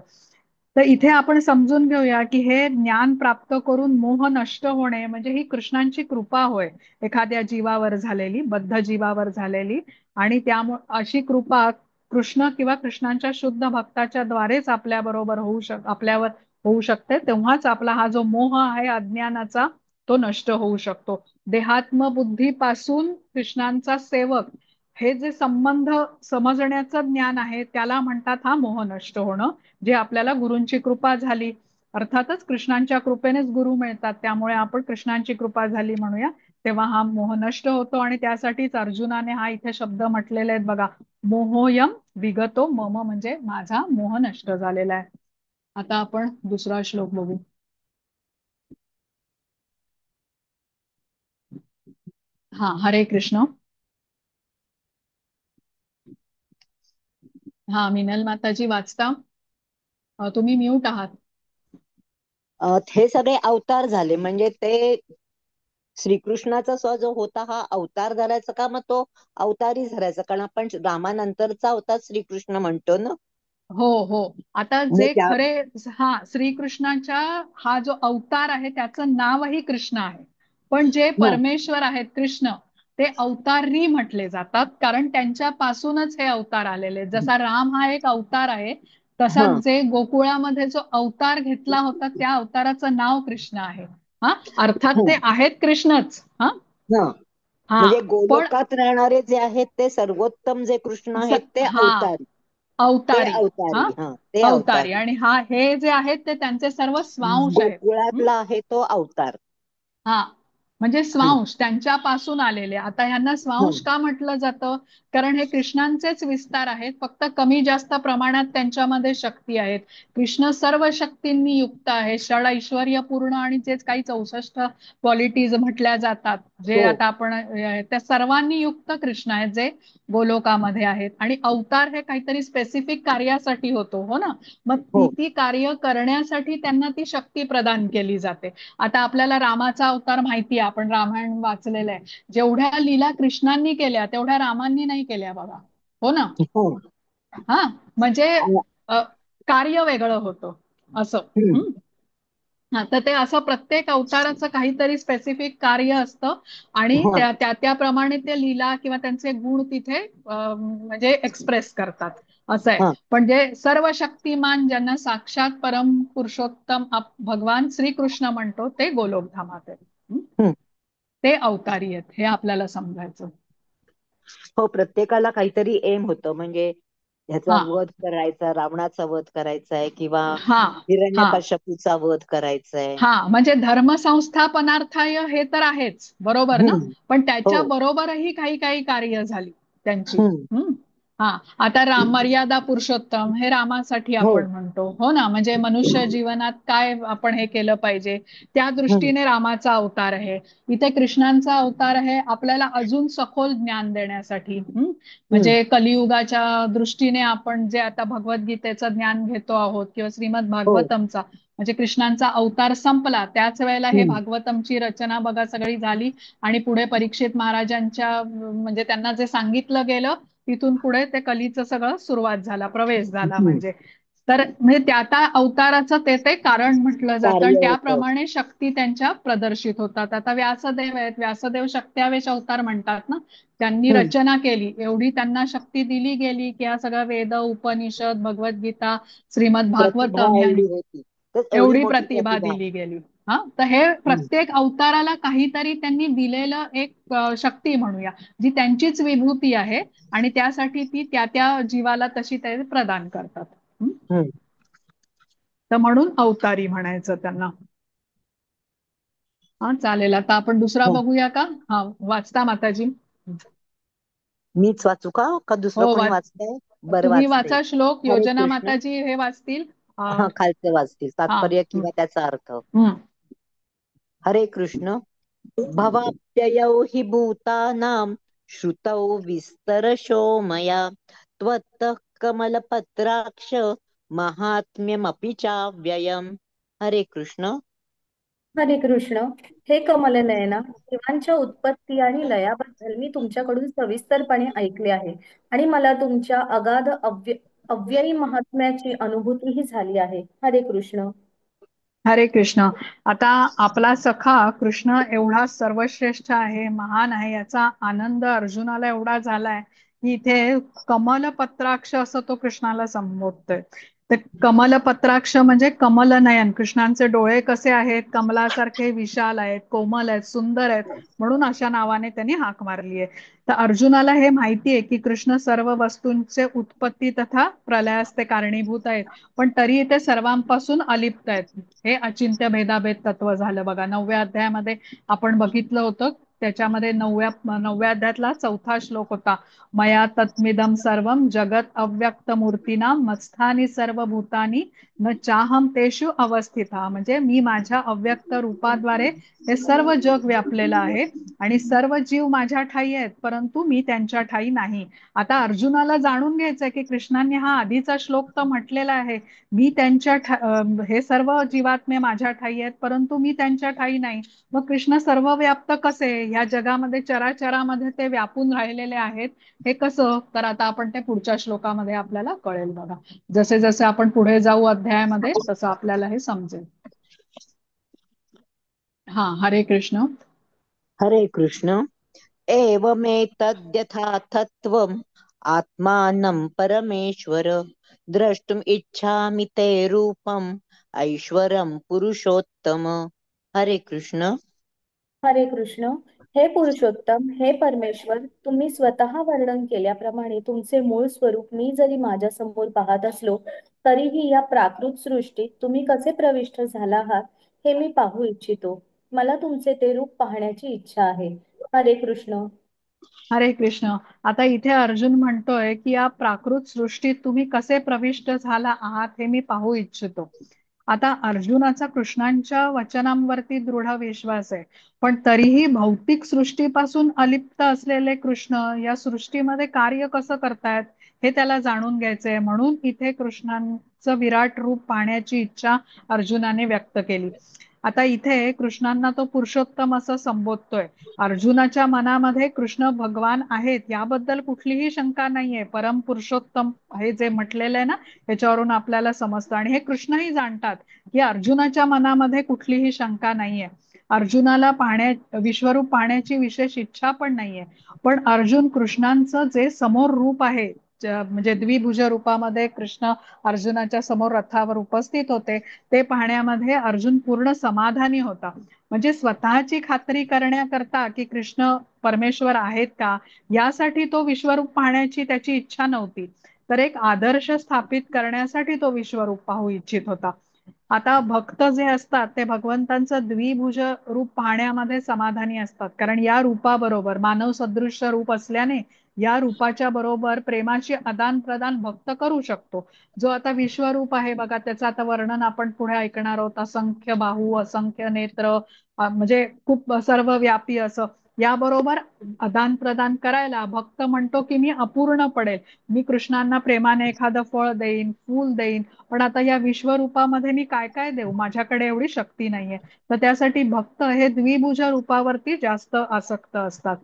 तर इथे आपण समजून घेऊया की हे ज्ञान प्राप्त करून मोह नष्ट होणे म्हणजे ही कृष्णांची कृपा होय, एखाद्या जीवावर झालेली, बद्ध जीवावर झालेली. आणि त्यामुळे अशी कृपा कृष्ण किंवा कृष्णांच्या शुद्ध भक्ताच्या द्वारेच आपल्या बरोबर आपल्यावर होऊ शकते. तेव्हाच आपला हा जो मोह आहे अज्ञानाचा, तो नष्ट होऊ शकतो. देहात्म बुद्धीपासून कृष्णांचा सेवक, हे जे संबंध समजण्याचं ज्ञान आहे त्याला म्हणतात हा मोह नष्ट होणं, जे आपल्याला गुरूंची कृपा झाली. अर्थातच कृष्णांच्या कृपेनेच गुरु मिळतात, त्यामुळे आपण कृष्णांची कृपा झाली म्हणूया, तेव्हा हा मोह नष्ट होतो. आणि त्यासाठीच अर्जुनाने हा इथे शब्द म्हटलेले आहेत बघा, मोहोयम विगतो मम, म्हणजे माझा मोह नष्ट झालेला आहे. आता आपण दुसरा श्लोक बघू. हा, हरे कृष्ण. हा, मिनल माताजी वाचता, तुम्ही म्यूट आहात. हे सगळे अवतार झाले म्हणजे ते श्रीकृष्णाचा जो होता हा अवतार धरायचा का, मग तो अवतारी धरायचा, कारण आपण रामानंतरचा अवतार श्रीकृष्ण म्हणतो ना. हो हो, आता मग जे त्या खरे, हा श्रीकृष्णाच्या हा जो अवतार आहे त्याचं नावही कृष्ण आहे, पण जे हा परमेश्वर आहेत कृष्ण, ते अवतारी म्हटले जातात, कारण त्यांच्यापासूनच हे अवतार आलेले आहेत. जसा राम हा एक अवतार आहे, तसाच हा जे गोकुळामध्ये जो अवतार घेतला होता त्या अवताराचं नाव कृष्ण आहे. हा, अर्थात हा ते आहेत कृष्णच. हा हा हा, म्हणजे पण गोलोकात राहणारे जे आहेत ते सर्वोत्तम जे कृष्ण आहेत ते हा, अवतारी. ते अवतारी. हा, अवतारी, हा ते अवतारी. अवतारी. आणि हा हे जे आहेत ते त्यांचे सर्व स्वांश आहेत. गोकुळातला आहे तो अवतार. हा, म्हणजे हं, स्वांश त्यांच्यापासून आलेले. आता ह्यांना हं, स्वांश का म्हटलं जातं, कारण हे कृष्णांचेच विस्तार आहेत, फक्त कमी जास्त प्रमाणात त्यांच्यामध्ये शक्ती आहेत. कृष्ण सर्व शक्तींनी युक्त आहे, षड ऐश्वर्य पूर्ण, आणि जे काही 64 क्वालिटीज म्हटल्या जातात, जे हो आता आपण त्या सर्वांनी युक्त कृष्ण आहेत, जे गोलोकामध्ये आहेत. आणि अवतार हे काहीतरी स्पेसिफिक कार्यासाठी होतो, हो ना. मग ती हो ती कार्य करण्यासाठी त्यांना ती शक्ती प्रदान केली जाते. आता आपल्याला रामाचा अवतार माहिती आहे, आपण रामायण वाचलेलं आहे. जेवढ्या लीला कृष्णांनी केल्या तेवढ्या रामांनी नाही केल्या बघा, हो ना. हो हा, म्हणजे अ, कार्य वेगळं होतं असं. हम्म. हम्म. हा, तर ते असं प्रत्येक अवताराचं काहीतरी स्पेसिफिक कार्य असतं, आणि हा त्याप्रमाणे ते लीला किंवा त्यांचे गुण तिथे म्हणजे एक्सप्रेस करतात, असं आहे. हा पण जे सर्व शक्तिमान, ज्यांना साक्षात परम पुरुषोत्तम भगवान श्रीकृष्ण म्हणतो, ते गोलोकधामात आहे. हम्म. ते अवतारी आहेत, हे आपल्याला समजायचं. हो, प्रत्येकाला काहीतरी एम होतं, म्हणजे ह्याचा हा वध करायचा, रावणाचा वध करायचा आहे, किंवा हा हा हिरण्यकश्यपूचा वध करायचा आहे. हा म्हणजे धर्म संस्थापनार्थाय हे तर आहेच, बरोबर ना. हम्म. पण हो. त्याच्या बरोबरही काही काही कार्य झाली त्यांची. हम्म. हम्म. हा, आता राम मर्यादा पुरुषोत्तम हे रामासाठी हो. आपण म्हणतो, हो ना. म्हणजे मनुष्य जीवनात काय आपण हे केलं पाहिजे, त्या हम्म. दृष्टीने रामाचा अवतार आहे. इथे कृष्णांचा अवतार आहे आपल्याला अजून सखोल ज्ञान देण्यासाठी. हम्म. म्हणजे कलियुगाच्या दृष्टीने आपण जे आता भगवद्गीतेचं ज्ञान घेतो आहोत, किंवा श्रीमद हो. भागवतमचा, म्हणजे कृष्णांचा अवतार संपला त्याच वेळेला हे हम्म. भागवतमची रचना बघा सगळी झाली. आणि पुढे परीक्षित महाराजांच्या म्हणजे त्यांना जे सांगितलं गेलं, तिथून पुढे ते कलीचं सगळं सुरुवात झाला, प्रवेश झाला हम्म. म्हणजे. तर म्हणजे त्या त्या अवताराचं ते ते कारण म्हटलं जातं, आणि कार्य होतं. त्याप्रमाणे शक्ती त्यांच्या प्रदर्शित होतात. आता व्यासदेव आहेत, व्यासदेव शक्त्यावेश अवतार म्हणतात ना. त्यांनी हम्म. रचना केली, एवढी त्यांना शक्ती दिली गेली की हा सगळा वेद, उपनिषद, भगवद्गीता, श्रीमद प्रतिभा भागवतम एवढी होती, तर एवढी एवढी मोठी प्रतिभा प्रतिभा. दिली गेली. हा, तर हे हम्म. प्रत्येक अवताराला काहीतरी त्यांनी दिलेलं एक शक्ती म्हणूया, जी त्यांचीच विभूती आहे, आणि त्यासाठी ती त्या त्या जीवाला तशी ते प्रदान करतात. हं? हम्म. तर म्हणून अवतारी म्हणायचं त्यांना. हा, चालेल. आता आपण दुसरा हम्म. बघूया का. हा, वाचता माताजी. मीच वाचू का का दुसरं हो, कोणी वाचतंय? बरं, तुम्ही वाचते. वाचा श्लोक. हरे योजना कृष्ण. माताजी हे वाचतील. हा, खालचे वाचतील हा. तात्पर्य हं, किंवा त्याचा अर्थ. हं. हरे कृष्ण. भवाप्ययौ हि भूतानां श्रुतौ विस्तरशो मया त्वत्तः कमलपत्राक्ष महात्म्यमपि चाव्ययम्. हरे कृष्ण. हरे कृष्ण. हे कमलनयना, देवांच्या उत्पत्ती आणि लयाबद्दल मी तुमच्याकडून सविस्तरपणे ऐकले आहे, आणि मला तुमच्या अगाध अव्ययी महात्म्याची अनुभूतीही झाली आहे. हरे कृष्ण. हरे कृष्ण. आता आपला सखा कृष्ण एवढा सर्वश्रेष्ठ आहे, महान आहे, याचा आनंद अर्जुनाला एवढा झालाय की इथे कमलपत्राक्ष असं तो कृष्णाला संबोधतोय. तर कमलपत्राक्ष म्हणजे कमलनयन, कृष्णांचे डोळे कसे आहेत, कमलासारखे विशाल आहेत, कोमल आहेत, सुंदर आहेत, म्हणून अशा नावाने त्यांनी हाक मारली आहे. तर अर्जुनाला हे माहिती आहे की कृष्ण सर्व वस्तूंचे उत्पत्ती तथा प्रलयास ते कारणीभूत आहेत, पण तरी ते सर्वांपासून अलिप्त आहेत. हे अचिंत्य भेदाभेद तत्व झालं बघा. 9व्या अध्यायामध्ये आपण बघितलं होतं. त्याच्यामध्ये 9व्या अध्यायातला 4था श्लोक होता. मया तत्मिदम सर्वम जगत अव्यक्त मूर्तीना मत्स्थानी सर्व भूतानी न चाहम तेषु अवस्थिता. म्हणजे मी माझ्या अव्यक्त रूपाद्वारे हे सर्व जग व्यापलेलं आहे, आणि सर्व जीव माझ्या ठाई आहेत, परंतु मी त्यांच्या ठाई नाही. आता अर्जुनाला जाणून घ्यायचंय की कृष्णांनी हा आधीचा श्लोक तर म्हटलेला आहे, मी त्यांच्या हे सर्व जीवात्मे माझ्या ठाई आहेत, परंतु मी त्यांच्या ठाई नाही. मग कृष्ण सर्व व्याप्त कसे, ह्या जगामध्ये चराचरामध्ये ते व्यापून राहिलेले आहेत, हे कसं. तर आता आपण ते पुढच्या श्लोकामध्ये आपल्याला कळेल बघा. जसे जसे आपण पुढे जाऊ अध्यायामध्ये, तसं आपल्याला हे समजेल. हा, हरे कृष्ण. हरे कृष्ण. एवमेतद्यथा तत्त्वम् आत्मानं परमेश्वर द्रष्टुम इच्छामि ते रूपम ऐश्वरम पुरुषोत्तम. हरे कृष्ण. हरे कृष्ण. हे पुरुषोत्तम, हे परमेश्वर, तुम्ही स्वतः वर्णन केल्याप्रमाणे तुमचे मूळ स्वरूप मी जरी माझ्या समोर पाहत असलो, तरीही या प्राकृत सृष्टीत तुम्ही कसे प्रविष्ट झाला आहात हे मी पाहू इच्छितो. मला तुमचे ते रूप पाहण्याची इच्छा आहे. हरे कृष्ण. हरे कृष्ण. आता इथे अर्जुन म्हणतोय की या प्राकृत सृष्टीत तुम्ही कसे प्रविष्ट झाला आहात हे मी पाहू इच्छितो. आता अर्जुनाचा कृष्णांच्या वचनांवरती दृढ विश्वास आहे, पण तरीही भौतिक सृष्टीपासून अलिप्त असलेले कृष्ण या सृष्टीमध्ये कार्य कसं करतायत हे त्याला जाणून घ्यायचंय. म्हणून इथे कृष्णांचं विराट रूप पाहण्याची इच्छा अर्जुनाने व्यक्त केली. आता इथे कृष्णांना तो पुरुषोत्तम असं संबोधतोय. अर्जुनाच्या मनामध्ये कृष्ण भगवान आहेत याबद्दल कुठलीही शंका नाहीये. परम पुरुषोत्तम हे जे म्हटलेलं आहे ना, त्याच्यावरून आपल्याला समजतं आणि हे कृष्णही जाणतात की अर्जुनाच्या मनामध्ये कुठलीही शंका नाहीये. अर्जुनाला विश्वरूप पाहण्याची विशेष इच्छा पण नाहीये. पण अर्जुन कृष्णांचं जे समोर रूप आहे, म्हणजे द्विभुज रूपामध्ये कृष्ण अर्जुनाच्या समोर रथावर उपस्थित होते, ते पाहण्यामध्ये अर्जुन पूर्ण समाधानी होता. म्हणजे स्वतःची खात्री करण्याकरता की कृष्ण परमेश्वर आहेत का, यासाठी तो विश्वरूप पाहण्याची त्याची इच्छा नव्हती, तर एक आदर्श स्थापित करण्यासाठी तो विश्वरूप पाहू इच्छित होता. आता भक्त जे असतात ते भगवंतांचं द्विभुज रूप पाहण्यामध्ये समाधानी असतात, कारण या रूपाबरोबर मानव सदृश्य रूप असल्याने या रूपाच्या बरोबर प्रेमाची आदान प्रदान भक्त करू शकतो. जो आता विश्वरूप आहे बघा, त्याचं आता वर्णन आपण पुढे ऐकणार आहोत. असंख्य बाहू, असंख्य नेत्र, म्हणजे खूप सर्व व्यापी असं. याबरोबर आदान प्रदान करायला भक्त म्हणतो की मी अपूर्ण पडेल, मी कृष्णांना प्रेमाने एखादं फळ देईन, फूल देईन, पण आता या विश्वरूपामध्ये मी काय काय देऊ, माझ्याकडे एवढी शक्ती नाहीये. तर त्यासाठी भक्त हे द्विभुज रूपावरती जास्त आसक्त असतात.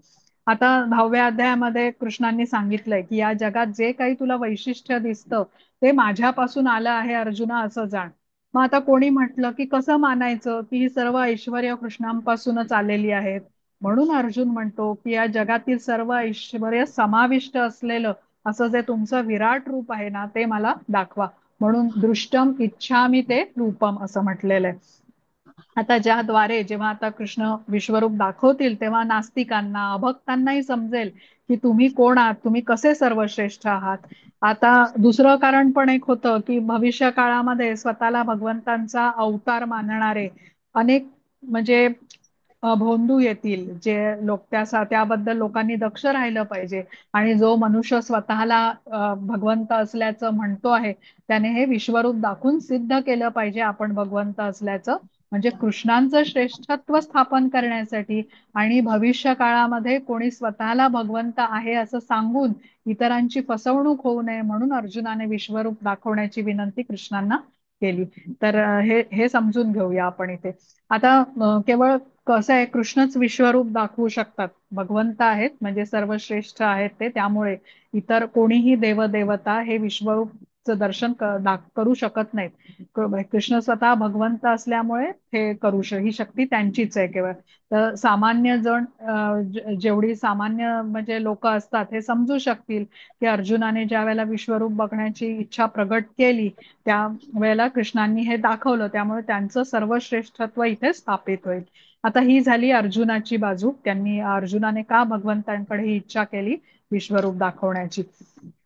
आता 10व्या अध्यायामध्ये कृष्णांनी सांगितलंय की या जगात जे काही तुला वैशिष्ट्य दिसतं ते माझ्यापासून आलं आहे अर्जुना, असं जाण. मग आता कोणी म्हटलं की कसं मानायचं की ही सर्व ऐश्वर्य कृष्णांपासूनच आलेली आहेत. म्हणून अर्जुन म्हणतो की या जगातील सर्व ऐश्वर्य समाविष्ट असलेलं असं जे तुमचं विराट रूप आहे ना, ते मला दाखवा. म्हणून दृष्टम इच्छामी ते रूपम असं म्हटलेलं आहे. आता ज्याद्वारे जेव्हा आता कृष्ण विश्वरूप दाखवतील तेव्हा नास्तिकांना, अभक्तांनाही समजेल की तुम्ही कोण आहात, तुम्ही कसे सर्वश्रेष्ठ आहात. आता दुसरं कारण पण एक होतं की भविष्य काळामध्ये स्वतःला भगवंतांचा अवतार मानणारे अनेक, म्हणजे भोंदू येतील जे लोक. त्याबद्दल लोकांनी दक्ष राहिलं पाहिजे. आणि जो मनुष्य स्वतःला भगवंत असल्याचं म्हणतो आहे, त्याने हे विश्वरूप दाखवून सिद्ध केलं पाहिजे आपण भगवंत असल्याचं. म्हणजे कृष्णांचं श्रेष्ठत्व स्थापन करण्यासाठी आणि भविष्य काळामध्ये कोणी स्वतःला भगवंत आहे असं सांगून इतरांची फसवणूक होऊ नये म्हणून अर्जुनाने विश्वरूप दाखवण्याची विनंती कृष्णांना केली. तर हे हे समजून घेऊया आपण इथे. आता केवळ कसं आहे, कृष्णच विश्वरूप दाखवू शकतात, भगवंत आहेत म्हणजे सर्वश्रेष्ठ आहेत ते, त्यामुळे इतर कोणीही देवदेवता हे विश्वरूपचं दर्शन करू शकत नाहीत. कृष्ण स्वतः भगवंत असल्यामुळे हे ही शक्ती त्यांचीच आहे केवळ. तर सामान्य जण, जेवढी सामान्य म्हणजे लोक असतात हे समजू शकतील की अर्जुनाने ज्या वेळेला विश्वरूप बघण्याची इच्छा प्रगट केली त्या वेळेला कृष्णांनी हे दाखवलं, त्यामुळे त्यांचं सर्वश्रेष्ठत्व इथे स्थापित होईल. आता ही झाली अर्जुनाची बाजू, अर्जुनाने का भगवंतांकडे ही इच्छा केली विश्वरूप दाखवण्याची.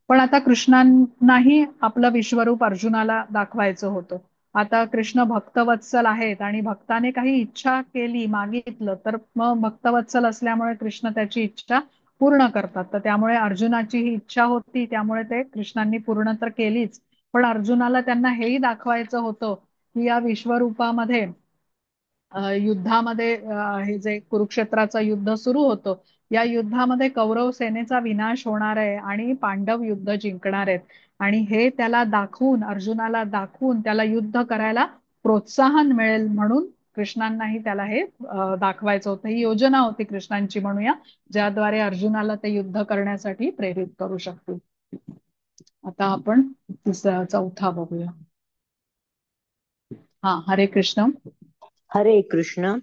पण आता कृष्णांनाही आपलं विश्वरूप अर्जुनाला दाखवायचं होतं. आता कृष्ण भक्तवत्सल आहेत आणि भक्ताने काही इच्छा केली, मागितलं, तर मग भक्तवत्सल असल्यामुळे कृष्ण त्याची इच्छा पूर्ण करतात. तर त्यामुळे अर्जुनाची ही इच्छा होती, त्यामुळे ते कृष्णांनी पूर्ण तर केलीच. पण अर्जुनाला त्यांना हेही दाखवायचं होतं की या विश्वरूपामध्ये युद्धामध्ये, हे जे कुरुक्षेत्राचं युद्ध सुरू होतं, या युद्धामध्ये कौरव सेनेचा विनाश होणार आहे आणि पांडव युद्ध जिंकणार आहेत. आणि हे त्याला दाखवून, अर्जुनाला दाखवून त्याला युद्ध करायला प्रोत्साहन मिळेल म्हणून कृष्णांनाही त्याला हे दाखवायचं होतं. ही योजना होती कृष्णांची म्हणूया, ज्याद्वारे अर्जुनाला ते युद्ध करण्यासाठी प्रेरित करू शकतील. आता आपण चौथा बघूया. हा, हरे कृष्ण. हरे कृष्ण.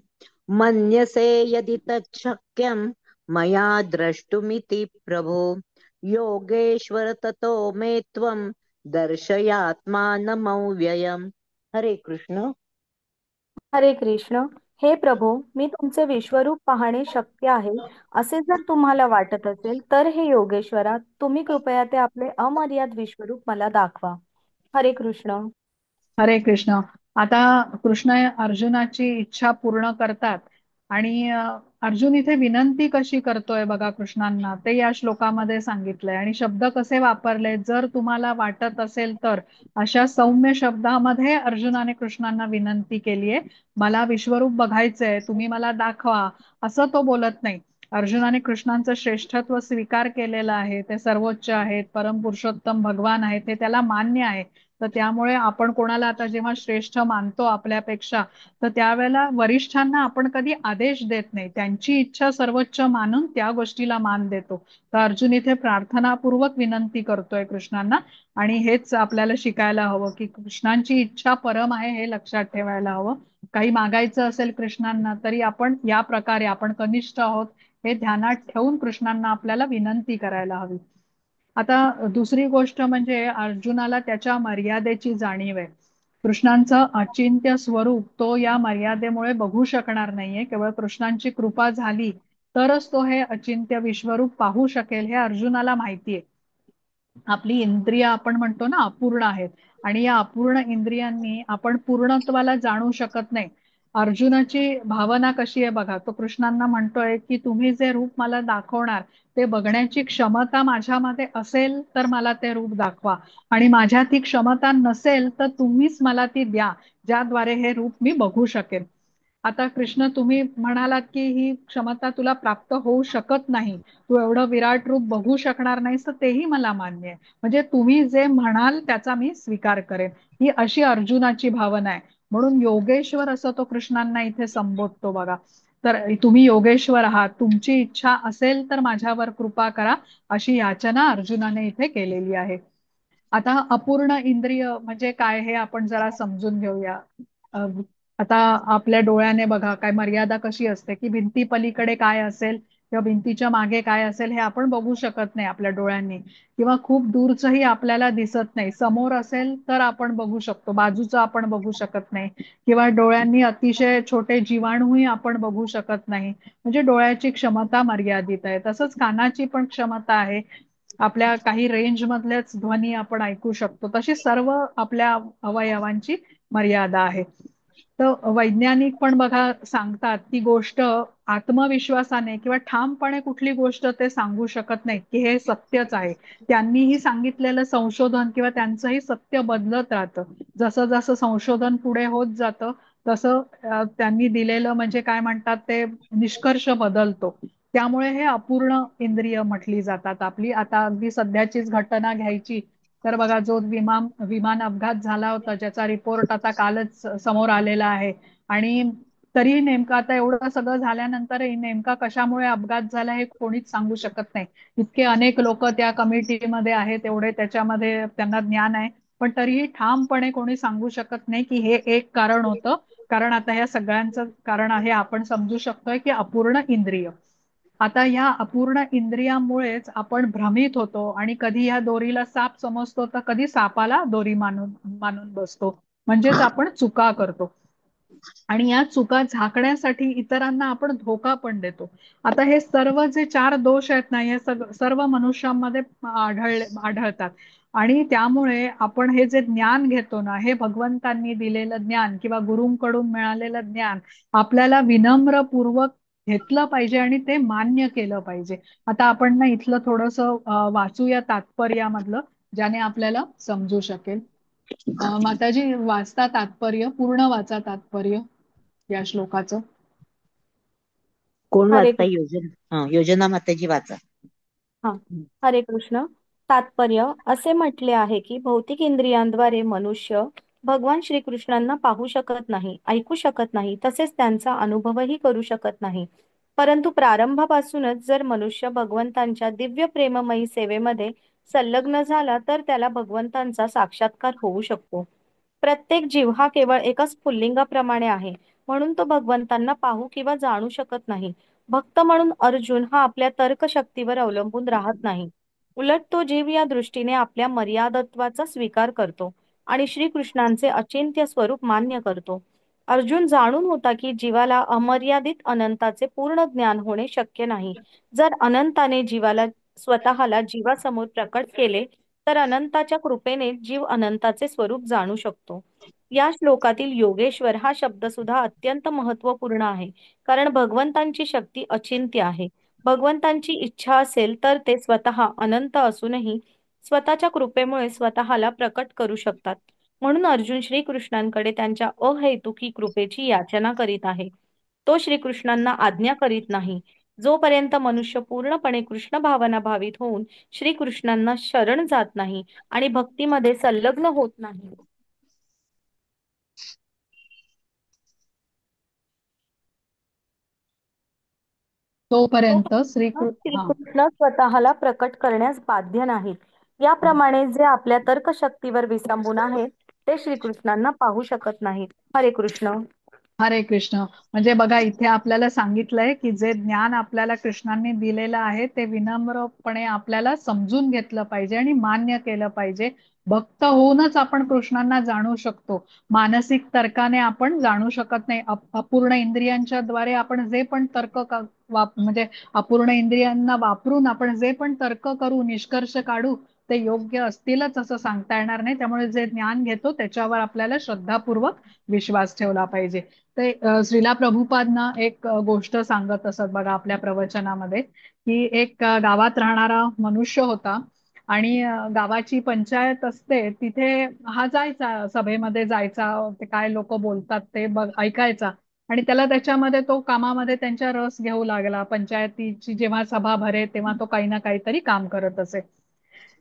मन्यसे यदि तच्छक्यं मया द्रष्टुमिति प्रभो योगेश्वर ततो मे त्वं दर्शयात्मानमव्ययम्. हरे कृष्ण. हरे कृष्ण. हे प्रभो, मी तुमचे विश्वरूप पाहणे शक्य आहे असे जर तुम्हाला वाटत असेल तर हे योगेश्वरा, तुम्ही कृपया ते आपले अमर्याद विश्वरूप मला दाखवा. हरे कृष्ण. हरे कृष्ण. आता कृष्ण अर्जुनाची इच्छा पूर्ण करतात आणि अर्जुन इथे विनंती कशी करतोय बघा कृष्णांना, ते या श्लोकामध्ये सांगितलंय. आणि शब्द कसे वापरले, जर तुम्हाला वाटत असेल तर, अशा सौम्य शब्दामध्ये अर्जुनाने कृष्णांना विनंती केलीये. मला विश्वरूप बघायचंय, तुम्ही मला दाखवा, असं तो बोलत नाही. अर्जुनाने कृष्णांचं श्रेष्ठत्व स्वीकार केलेलं आहे, ते सर्वोच्च आहेत, परमपुरुषोत्तम भगवान आहेत, हे त्याला मान्य आहे. तर त्यामुळे आपण कोणाला आता जेव्हा श्रेष्ठ मानतो आपल्यापेक्षा, तर त्यावेळेला वरिष्ठांना आपण कधी आदेश देत नाही, त्यांची इच्छा सर्वोच्च मानून त्या गोष्टीला मान देतो. तर अर्जुन इथे प्रार्थनापूर्वक विनंती करतोय कृष्णांना. आणि हेच आपल्याला शिकायला हवं की कृष्णांची इच्छा परम आहे, हे लक्षात ठेवायला हवं. काही मागायचं असेल कृष्णांना तरी आपण या प्रकारे, आपण कनिष्ठ आहोत हे ध्यानात ठेवून कृष्णांना आपल्याला विनंती करायला हवी. आता दुसरी गोष्ट म्हणजे अर्जुनाला त्याच्या मर्यादेची जाणीव आहे. कृष्णांचं अचिंत्य स्वरूप तो या मर्यादेमुळे बघू शकणार नाहीये. केवळ कृष्णांची कृपा झाली तरच तो हे अचिंत्य विश्वरूप पाहू शकेल, हे अर्जुनाला माहितीये. आपली इंद्रिय आपण म्हणतो ना अपूर्ण आहेत, आणि या अपूर्ण इंद्रियांनी आपण पूर्णत्वाला जाणू शकत नाही. अर्जुनाची भावना कशी आहे बघा, तो कृष्णांना म्हणतोय की तुम्ही जे रूप मला दाखवणार ते बघण्याची क्षमता माझ्यामध्ये असेल तर मला ते रूप दाखवा, आणि माझ्यात ती क्षमता नसेल तर तुम्हीच मला ती द्या, ज्याद्वारे हे रूप मी बघू शकेल. आता कृष्ण, तुम्ही म्हणालात की ही क्षमता तुला प्राप्त होऊ शकत नाही, तू एवढं विराट रूप बघू शकणार नाहीस, तर तेही मला मान्य आहे. म्हणजे तुम्ही जे म्हणाल त्याचा मी स्वीकार करेन, ही अशी अर्जुनाची भावना आहे. म्हणून योगेश्वर असं तो कृष्णांना इथे संबोधतो बघा. तर तुम्ही योगेश्वर आहात, तुमची इच्छा असेल तर माझ्यावर कृपा करा, अशी याचना अर्जुनाने इथे केलेली आहे. आता अपूर्ण इंद्रिय म्हणजे काय हे आपण जरा समजून घेऊया. अ, आता आपल्या डोळ्याने बघा काय मर्यादा कशी असते, की भिंती पलीकडे काय असेल किंवा भिंतीच्या मागे काय असेल हे आपण बघू शकत नाही आपल्या डोळ्यांनी. किंवा खूप दूरचंही आपल्याला दिसत नाही, समोर असेल तर आपण बघू शकतो, बाजूचं आपण बघू शकत नाही. किंवा डोळ्यांनी अतिशय छोटे जीवाणूही आपण बघू शकत नाही. म्हणजे डोळ्याची क्षमता मर्यादित आहे. तसंच कानाची पण क्षमता आहे, आपल्या काही रेंज मधलेच ध्वनी आपण ऐकू शकतो. तशी सर्व आपल्या अवयवांची मर्यादा आहे. तर वैज्ञानिक पण बघा सांगतात ती गोष्ट आत्मविश्वासाने किंवा ठामपणे कुठली गोष्ट ते सांगू शकत नाहीत की हे सत्यच आहे. त्यांनीही सांगितलेलं संशोधन किंवा त्यांचंही सत्य बदलत राहतं. जसं जसं संशोधन पुढे होत जातं तसं त्यांनी दिलेलं म्हणजे काय म्हणतात ते निष्कर्ष बदलतो. त्यामुळे हे अपूर्ण इंद्रिय म्हटली जातात आपली. आता अगदी सध्याचीच घटना घ्यायची तर बघा, जो विमान अपघात झाला होता ज्याचा रिपोर्ट आता कालच समोर आलेला आहे. आणि तरी नेमकं आता एवढं सगळं झाल्यानंतरही नेमका कशामुळे अपघात झाला हे कोणीच सांगू शकत नाही. इतके अनेक लोक त्या कमिटीमध्ये आहेत, एवढे त्याच्यामध्ये त्यांना ज्ञान आहे, पण तरीही ठामपणे कोणी सांगू शकत नाही की हे एक कारण होतं. कारण आता ह्या सगळ्यांचं कारण आहे आपण समजू शकतोय की अपूर्ण इंद्रिय. आता या अपूर्ण इंद्रियामुळेच आपण भ्रमित होतो आणि कधी या दोरीला साप समजतो तर कधी सापाला दोरी मानून मानून बसतो. म्हणजेच आपण चुका करतो. आणि या चुका झाकण्यासाठी इतरांना आपण धोका पण देतो. आता हे सर्व जे चार दोष आहेत ना, हे सर्व मनुष्यामध्ये आढळतात. आणि त्यामुळे आपण हे जे ज्ञान घेतो ना, हे भगवंतांनी दिलेलं ज्ञान किंवा गुरूंकडून मिळालेलं ज्ञान आपल्याला विनम्रपूर्वक घेतलं पाहिजे आणि ते मान्य केलं पाहिजे. आता आपण ना इथलं थोडस वाचूया तात्पर्यामधलं, ज्याने आपल्याला समजू शकेल. माताजी वाचता तात्पर्य, पूर्ण वाचा तात्पर्य या श्लोकाचं. कोण हरे वाचता? योजना, योजना माताजी वाचा. हा हरे कृष्ण. तात्पर्य असे म्हटले आहे की भौतिक इंद्रियांद्वारे मनुष्य भगवान श्रीकृष्णांना पाहू शकत नाही, ऐकू शकत नाही, तसेच त्यांचा अनुभवही करू शकत नाही. परंतु प्रारंभापासूनच जर मनुष्य भगवंतांच्या दिव्य प्रेममयी सेवेमध्ये संलग्न झाला तर त्याला भगवंतांचा साक्षात्कार होऊ शकतो. प्रत्येक जीव हा केवळ एका स्फुल्लिंगाप्रमाणे आहे, म्हणून तो भगवंतांना पाहू किंवा जाणू शकत नाही. भक्त म्हणून अर्जुन हा आपल्या तर्कशक्तीवर अवलंबून राहत नाही. उलट तो जीव या दृष्टीने आपल्या मर्यादत्वाचा स्वीकार करतो आणि श्रीकृष्णांचे अचिंत्य स्वरूप मान्य करतो. अर्जुन जाणून होता की जीवाला अमर्यादित अनंताचे पूर्ण ज्ञान होणे शक्य नाही. जर अनंताने जीवाला स्वतःला जीवासमोर प्रकट केले तर अनंताच्या कृपेने जीव अनंताचे स्वरूप जाणू शकतो. या श्लोकातील योगेश्वर हा शब्द सुद्धा अत्यंत महत्वपूर्ण आहे, कारण भगवंतांची शक्ती अचिंत्य आहे. भगवंतांची इच्छा असेल तर ते स्वतः अनंत असूनही स्वतःच्या कृपेमुळे स्वतःला प्रकट करू शकतात. म्हणून अर्जुन श्रीकृष्णांकडे त्यांच्या अहैतुकी कृपेची याचना करीत आहे. तो श्रीकृष्णांना आज्ञा करीत नाही. जोपर्यंत मनुष्य पूर्णपणे कृष्ण भावना भावित होऊन श्रीकृष्णांना शरण जात नाही आणि भक्तीमध्ये संलग्न होत नाही, तोपर्यंत तोपर्यंत हा. श्रीकृष्ण स्वतःला प्रकट करण्यास बाध्य नाहीत. याप्रमाणे जे आपल्या तर्कशक्तीवर विसंबून आहेत ते श्रीकृष्णांना पाहू शकत नाहीत. हरे कृष्ण. हरे कृष्ण. म्हणजे बघा इथे आपल्याला सांगितलंय की जे ज्ञान आपल्याला कृष्णांनी दिलेलं आहे ते विनम्रपणे आपल्याला समजून घेतलं पाहिजे आणि मान्य केलं पाहिजे. भक्त होऊनच आपण कृष्णांना जाणू शकतो. मानसिक तर्काने आपण जाणू शकत नाही. अपूर्ण इंद्रियांच्या द्वारे आपण जे पण म्हणजे अपूर्ण इंद्रियांना वापरून आपण जे पण तर्क करू, निष्कर्ष काढू, ते योग्य असतीलच असं सांगता येणार नाही. त्यामुळे जे ज्ञान घेतो त्याच्यावर आपल्याला श्रद्धापूर्वक विश्वास ठेवला पाहिजे. ते श्रीला प्रभुपादना एक गोष्ट सांगत असत बघा आपल्या प्रवचनामध्ये, की एक गावात राहणारा मनुष्य होता आणि गावाची पंचायत असते तिथे हा जायचा, सभेमध्ये जायचा, ते काय लोक बोलतात ते ऐकायचा आणि त्याला त्याच्यामध्ये तो कामामध्ये त्यांच्या रस घेऊ लागला. पंचायतीची जेव्हा सभा भरे तेव्हा तो काही ना काहीतरी काम करत असे.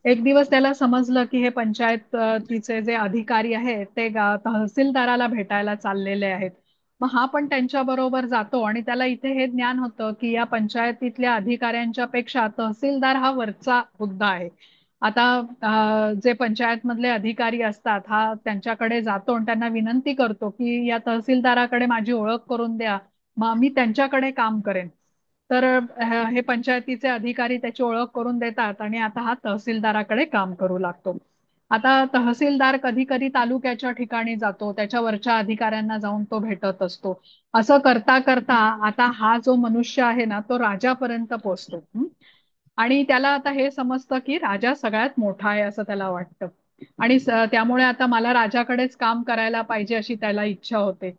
एक दिवस त्याला समजलं की हे पंचायतीचे जे अधिकारी आहेत ते तहसीलदाराला भेटायला चाललेले आहेत. मग हा पण त्यांच्या बरोबर जातो आणि त्याला इथे हे ज्ञान होतं की या पंचायतीतल्या अधिकाऱ्यांच्या पेक्षा तहसीलदार हा वरचा हुद्दा आहे. आता जे पंचायत मधले अधिकारी असतात हा त्यांच्याकडे जातो आणि त्यांना विनंती करतो की या तहसीलदाराकडे माझी ओळख करून द्या, मग मी त्यांच्याकडे काम करेन. तर हे पंचायतीचे अधिकारी त्याची ओळख करून देतात आणि आता हा तहसीलदाराकडे काम करू लागतो. आता तहसीलदार कधी कधी तालुक्याच्या ठिकाणी जातो, त्याच्या वरच्या अधिकाऱ्यांना जाऊन तो भेटत असतो. असं करता करता आता हा जो मनुष्य आहे ना तो राजापर्यंत पोहोचतो. आणि त्याला आता हे समजतं की राजा सगळ्यात मोठा आहे असं त्याला वाटतं. आणि त्यामुळे आता मला राजाकडेच काम करायला पाहिजे अशी त्याला इच्छा होते.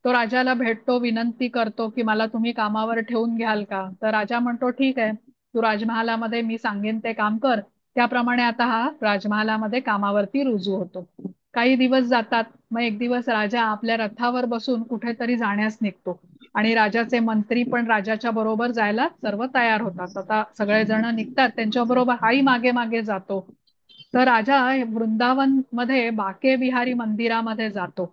तो राजाला भेटतो, विनंती करतो की मला तुम्ही कामावर ठेवून घ्याल का. तर राजा म्हणतो ठीक आहे, तू राजमहालामध्ये मी सांगेन ते काम कर. त्याप्रमाणे आता हा राजमहालामध्ये कामावरती रुजू होतो. काही दिवस जातात. मग एक दिवस राजा आपल्या रथावर बसून कुठेतरी जाण्यास निघतो आणि राजाचे मंत्री पण राजाच्या बरोबर जायला सर्व तयार होतात. आता सगळेजण निघतात त्यांच्या बरोबर, हाही मागे मागे जातो. तर राजा वृंदावन मध्ये बाके बिहारी मंदिरामध्ये जातो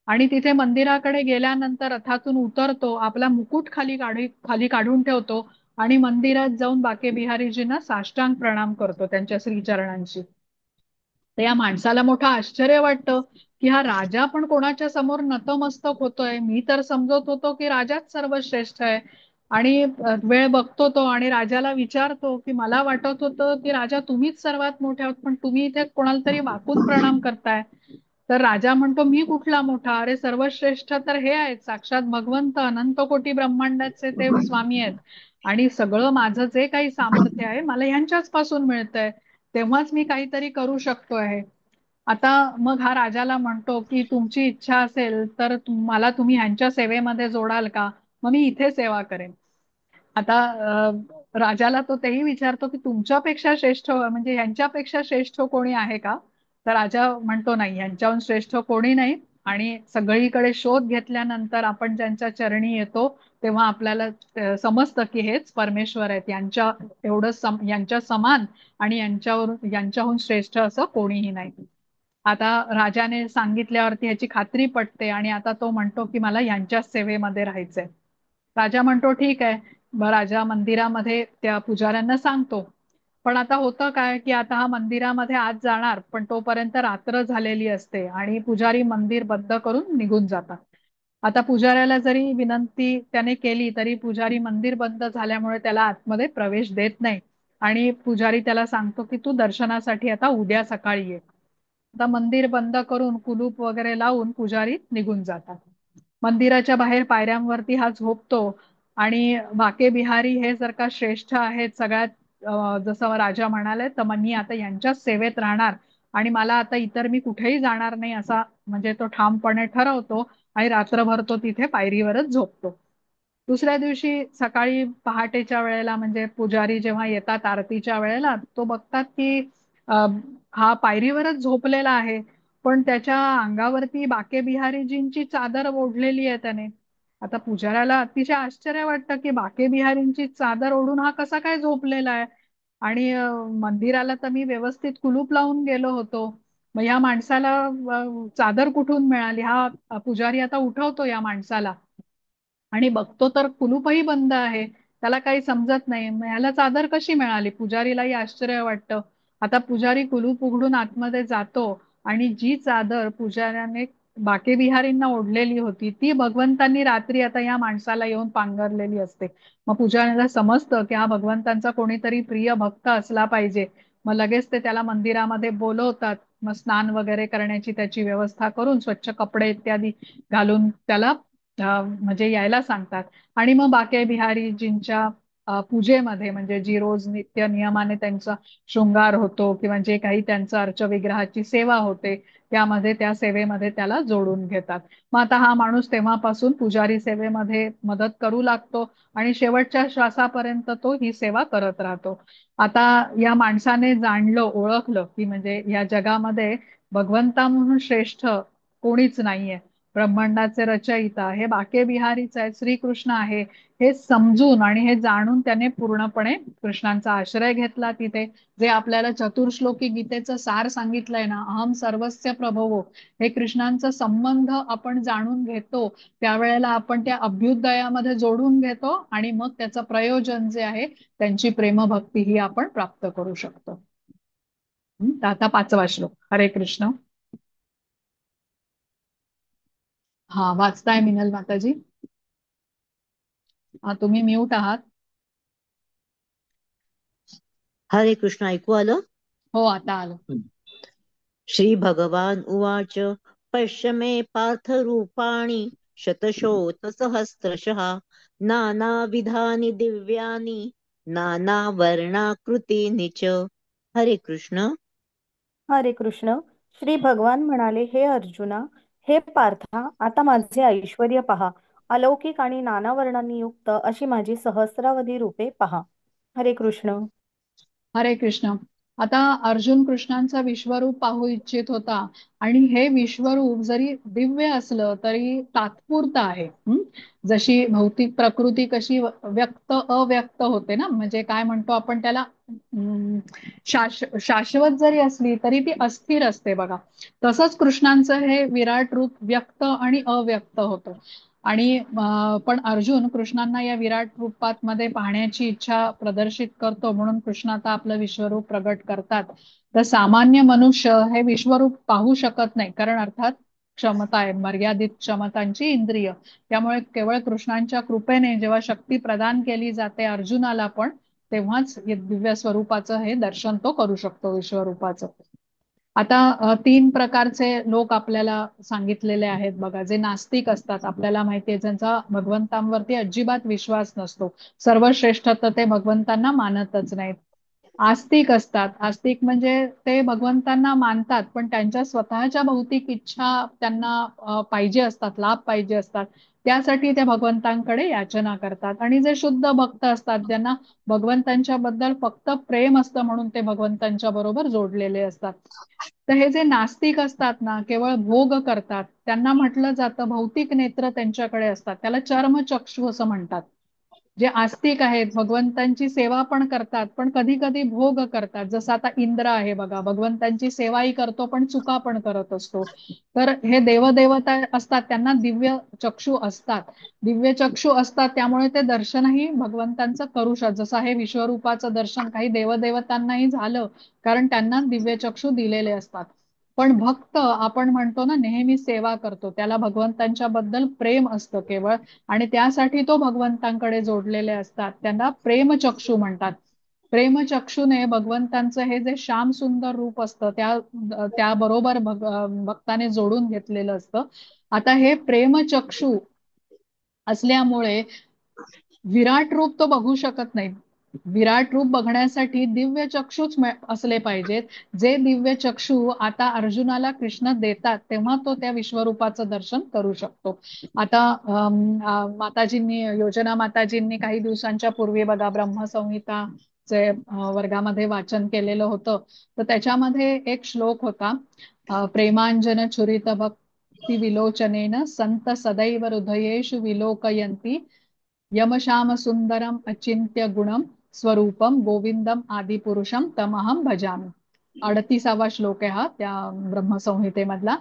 आणि तिथे मंदिराकडे गेल्यानंतर रथातून उतरतो, आपला मुकुट खाली काढून ठेवतो आणि मंदिरात जाऊन बाके बिहारीजींना साष्टांग प्रणाम करतो त्यांच्या श्रीचरणांशी. तर या माणसाला मोठं आश्चर्य वाटतं की हा राजा पण कोणाच्या समोर नतमस्तक होतोय. मी तर समजत होतो की राजाच सर्वश्रेष्ठ आहे. आणि वेळ बघतो तो आणि राजाला विचारतो की मला वाटत होतं की राजा तुम्हीच सर्वात मोठे आहोत, पण तुम्ही इथे कोणाला तरी वाकून प्रणाम करताय. तर राजा म्हणतो मी कुठला मोठा, अरे सर्वश्रेष्ठ तर हे आहेत, साक्षात भगवंत अनंत कोटी ब्रह्मांडाचे ते स्वामी आहेत आणि सगळं माझं जे काही सामर्थ्य आहे मला ह्यांच्याच पासून मिळतंय, तेव्हाच मी काहीतरी करू शकतो आहे. आता मग हा राजाला म्हणतो की तुमची इच्छा असेल तर मला तुम्ही ह्यांच्या सेवेमध्ये जोडाल का, मग मी इथे सेवा करेन. आता राजाला तो तेही विचारतो की तुमच्यापेक्षा श्रेष्ठ म्हणजे यांच्यापेक्षा श्रेष्ठ कोणी आहे का. तर राजा म्हणतो नाही, यांच्याहून श्रेष्ठ कोणी नाही. आणि सगळीकडे शोध घेतल्यानंतर आपण ज्यांच्या चरणी येतो तेव्हा आपल्याला समजतं की हेच परमेश्वर आहेत. यांच्या समान आणि यांच्याहून श्रेष्ठ असं कोणीही नाही. आता राजाने सांगितल्यावरती ह्याची खात्री पटते आणि आता तो म्हणतो की मला यांच्याच सेवेमध्ये राहायचंय. राजा म्हणतो ठीक आहे. मग राजा मंदिरामध्ये त्या पुजाऱ्यांना सांगतो. पण आता होतं काय की आता हा मंदिरामध्ये आज जाणार पण तोपर्यंत रात्र झालेली असते आणि पुजारी मंदिर बंद करून निघून जातात. आता पुजाऱ्याला जरी विनंती त्याने केली तरी पुजारी मंदिर बंद झाल्यामुळे त्याला आतमध्ये प्रवेश देत नाही आणि पुजारी त्याला सांगतो की तू दर्शनासाठी आता उद्या सकाळी ये. आता मंदिर बंद करून कुलूप वगैरे लावून पुजारी निघून जातात. मंदिराच्या बाहेर पायऱ्यांवरती हा झोपतो आणि बाके बिहारी हे जर का श्रेष्ठ आहेत सगळ्यात, जसं राजा म्हणाले तर मी आता यांच्याच सेवेत राहणार आणि मला आता इतर मी कुठेही जाणार नाही असा म्हणजे तो ठामपणे ठरवतो आणि रात्रभर तो तिथे पायरीवरच झोपतो. दुसऱ्या दिवशी सकाळी पहाटेच्या वेळेला म्हणजे पुजारी जेव्हा येतात आरतीच्या वेळेला, तो बघतात की अ, हा पायरीवरच झोपलेला आहे, पण त्याच्या अंगावरती बाके बिहारीजींची चादर ओढलेली आहे त्याने. आता पुजाऱ्याला अतिशय आश्चर्य वाटतं की बाके बिहारींची चादर ओढून हा कसा काय झोपलेला आहे. आणि मंदिराला तर मी व्यवस्थित कुलूप लावून गेलो होतो. मग या माणसाला चादर कुठून मिळाली. हा पुजारी आता उठवतो या माणसाला आणि बघतो तर कुलूपही बंद आहे. त्याला काही समजत नाही, मग ह्याला चादर कशी मिळाली. पुजारीलाही आश्चर्य वाटतं. आता पुजारी कुलूप उघडून आतमध्ये जातो आणि जी चादर पुजाऱ्याने बाके बिहारींना ओढलेली होती ती भगवंतांनी रात्री आता या माणसाला येऊन पांघरलेली असते. मग पुजाऱ्याला समजतं की हा भगवंतांचा कोणीतरी प्रिय भक्त असला पाहिजे. मग लगेच ते त्याला मंदिरामध्ये बोलवतात. मग स्नान वगैरे करण्याची त्याची व्यवस्था करून स्वच्छ कपडे इत्यादी घालून त्याला म्हणजे यायला सांगतात. आणि मग बाके बिहारीजींच्या पूजेमध्ये म्हणजे जी रोज नित्य नियमाने त्यांचा शृंगार होतो किंवा जे काही त्यांचं अर्चविग्रहाची सेवा होते त्यामध्ये त्या सेवेमध्ये त्याला जोडून घेतात. मग आता हा माणूस तेव्हापासून पुजारी सेवेमध्ये मदत करू लागतो आणि शेवटच्या श्वासापर्यंत तो ही सेवा करत राहतो. आता या माणसाने जाणलं ओळखलं की म्हणजे या जगामध्ये भगवंता म्हणून श्रेष्ठ कोणीच नाहीये. ब्रह्मांडाचे रचयिता हे बाके बिहारीच आहे, श्रीकृष्ण आहे, हे समजून आणि हे जाणून त्याने पूर्णपणे कृष्णांचा आश्रय घेतला तिथे. जे आपल्याला चतुर्श्लोकी गीतेचं सार सांगितलंय ना, अहम सर्वस्य प्रभवो, हे कृष्णांचा संबंध आपण जाणून घेतो त्यावेळेला आपण त्या अभ्युदयामध्ये जोडून घेतो आणि मग त्याचं प्रयोजन जे आहे त्यांची प्रेमभक्ती ही आपण प्राप्त करू शकतो. तर आता 5वा श्लोक. हरे कृष्ण. हा वाचताय मिनल माताजी? हा तुम्ही म्यूट आहात. हरे कृष्ण ऐकू आलं? हो आता आलं. श्री भगवान उवाच पश्य मे पार्थ रूपाणि शतशोथ सहस्रशः नानाविधानि दिव्यानि नानावर्णाकृतीनि च. हरे कृष्ण. हरे कृष्ण. श्री भगवान म्हणाले, हे अर्जुना, हे पार्था, आता माझे ऐश्वर्य पहा. अलौकिक आणि नाना वर्णांनी युक्त अशी माझी सहस्रावधी रूपे पहा. हरे कृष्ण. हरे कृष्ण. आता अर्जुन कृष्णांचा विश्वरूप पाहू इच्छित होता आणि हे विश्वरूप जरी दिव्य असलं तरी तात्पुरतं आहे. जशी भौतिक प्रकृती कशी व्यक्त अव्यक्त होते ना, म्हणजे काय म्हणतो आपण त्याला, शाश्वत जरी असली तरी ती अस्थिर असते बघा. तसंच कृष्णांचं हे विराट रूप व्यक्त आणि अव्यक्त होतं. आणि पण अर्जुन कृष्णांना या विराट रूपात मध्ये पाहण्याची इच्छा प्रदर्शित करतो म्हणून कृष्ण आता आपलं विश्वरूप प्रगट करतात. तर सामान्य मनुष्य हे विश्वरूप पाहू शकत नाही, कारण अर्थात क्षमता आहे, मर्यादित क्षमतांची इंद्रिय. त्यामुळे केवळ कृष्णांच्या कृपेने जेव्हा शक्ती प्रदान केली जाते अर्जुनाला पण, तेव्हाच दिव्य स्वरूपाचं हे दर्शन तो करू शकतो विश्वरूपाचं. आता 3 प्रकारचे लोक आपल्याला सांगितलेले आहेत बघा. जे नास्तिक असतात, आपल्याला माहितीये ज्यांचा भगवंतांवरती अजिबात विश्वास नसतो, सर्वश्रेष्ठ तर ते भगवंतांना मानतच नाहीत. आस्तिक असतात. आस्तिक म्हणजे ते भगवंतांना मानतात पण त्यांच्या स्वतःच्या भौतिक इच्छा त्यांना पाहिजे असतात, लाभ पाहिजे असतात, त्यासाठी ते भगवंतांकडे याचना करतात. आणि जे शुद्ध भक्त असतात ज्यांना भगवंतांच्या बद्दल फक्त प्रेम असतं म्हणून ते भगवंतांच्या बरोबर जोडलेले असतात. तर हे जे नास्तिक असतात ना, केवळ भोग करतात, त्यांना म्हटलं जातं, भौतिक नेत्र त्यांच्याकडे असतात त्याला चर्मचक्षु असं म्हणतात. जे आस्तिक आहेत भगवंतांची सेवा पण करतात पण कधी कधी भोग करतात. जसं आता इंद्र आहे बघा, भगवंतांची सेवाही करतो पण चुका पण करत असतो. तर हे देवदेवता असतात त्यांना दिव्य चक्षु असतात. दिव्य चक्षु असतात त्यामुळे ते दर्शनही भगवंतांचं करू शकतात. जसं हे विश्वरूपाचं दर्शन काही देवदेवतांनाही झालं, कारण त्यांना दिव्य चक्षु दिलेले असतात. पण भक्त आपण म्हणतो ना, नेहमी सेवा करतो, त्याला भगवंतांच्या बद्दल प्रेम असतं केवळ, आणि त्यासाठी तो भगवंतांकडे जोडलेले असतात, त्यांना प्रेमचक्षु म्हणतात. प्रेमचक्षुने भगवंतांचं हे जे श्याम सुंदर रूप असतं त्याबरोबर भक्ताने जोडून घेतलेलं असतं. आता हे प्रेमचक्षु असल्यामुळे विराट रूप तो बघू शकत नाही. विराट रूप बघण्यासाठी दिव्य चक्षुच असले पाहिजेत. जे दिव्य चक्षु आता अर्जुनाला कृष्ण देतात तेव्हा तो त्या विश्वरूपाचं दर्शन करू शकतो. आता माताजींनी, योजना माताजींनी काही दिवसांच्या पूर्वी बघा ब्रह्मसंहिता जे वर्गामध्ये वाचन केलेलं होतं, तर त्याच्यामध्ये एक श्लोक होता, प्रेमांजन छुरित भक्ती विलोचनेन संत सदैव हृदयेषु विलोकयन्ति यमश्याम सुंदरम अचिंत्य गुणम स्वरूपम गोविंदम आदिपुरुषम तमहम भजामी. 38वा श्लोक आहे हा त्या ब्रह्मसंहितेमधला.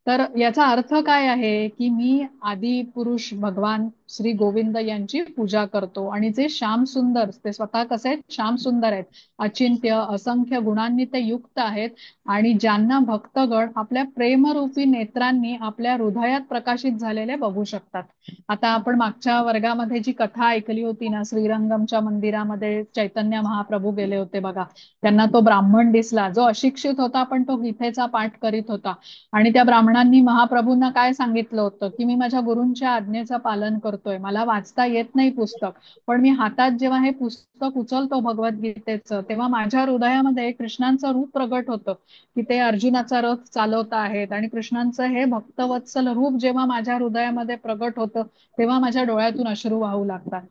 तर याचा अर्थ काय आहे की मी आदि पुरुष भगवान श्री गोविंद यांची पूजा करतो आणि जे श्याम सुंदर, ते स्वतः कसे आहेत, श्याम सुंदर आहेत, अचिंत्य असंख्य गुणांनी ते युक्त आहेत आणि ज्यांना भक्तगण आपल्या प्रेमरूपी नेत्रांनी आपल्या हृदयात प्रकाशित झालेले बघू शकतात. आता आपण मागच्या वर्गामध्ये जी कथा ऐकली होती ना, श्रीरंगमच्या मंदिरामध्ये चैतन्य महाप्रभू गेले होते बघा. त्यांना तो ब्राह्मण दिसला जो अशिक्षित होता पण तो गीतेचा पाठ करीत होता. आणि त्या ब्राह्मणांनी महाप्रभूंना काय सांगितलं होतं की मी माझ्या गुरूंच्या आज्ञेचं पालन करतोय, मला वाचता येत नाही पुस्तक, पण मी हातात जेव्हा हे पुस्तक उचलतो भगवद्गीतेचं तेव्हा माझ्या हृदयामध्ये कृष्णांचं रूप प्रगट होतं की ते अर्जुनाचा रथ चालवत आहेत आणि कृष्णांचं हे भक्तवत्सल रूप जेव्हा माझ्या हृदयामध्ये प्रगट होतं तेव्हा माझ्या डोळ्यातून अश्रू वाहू लागतात.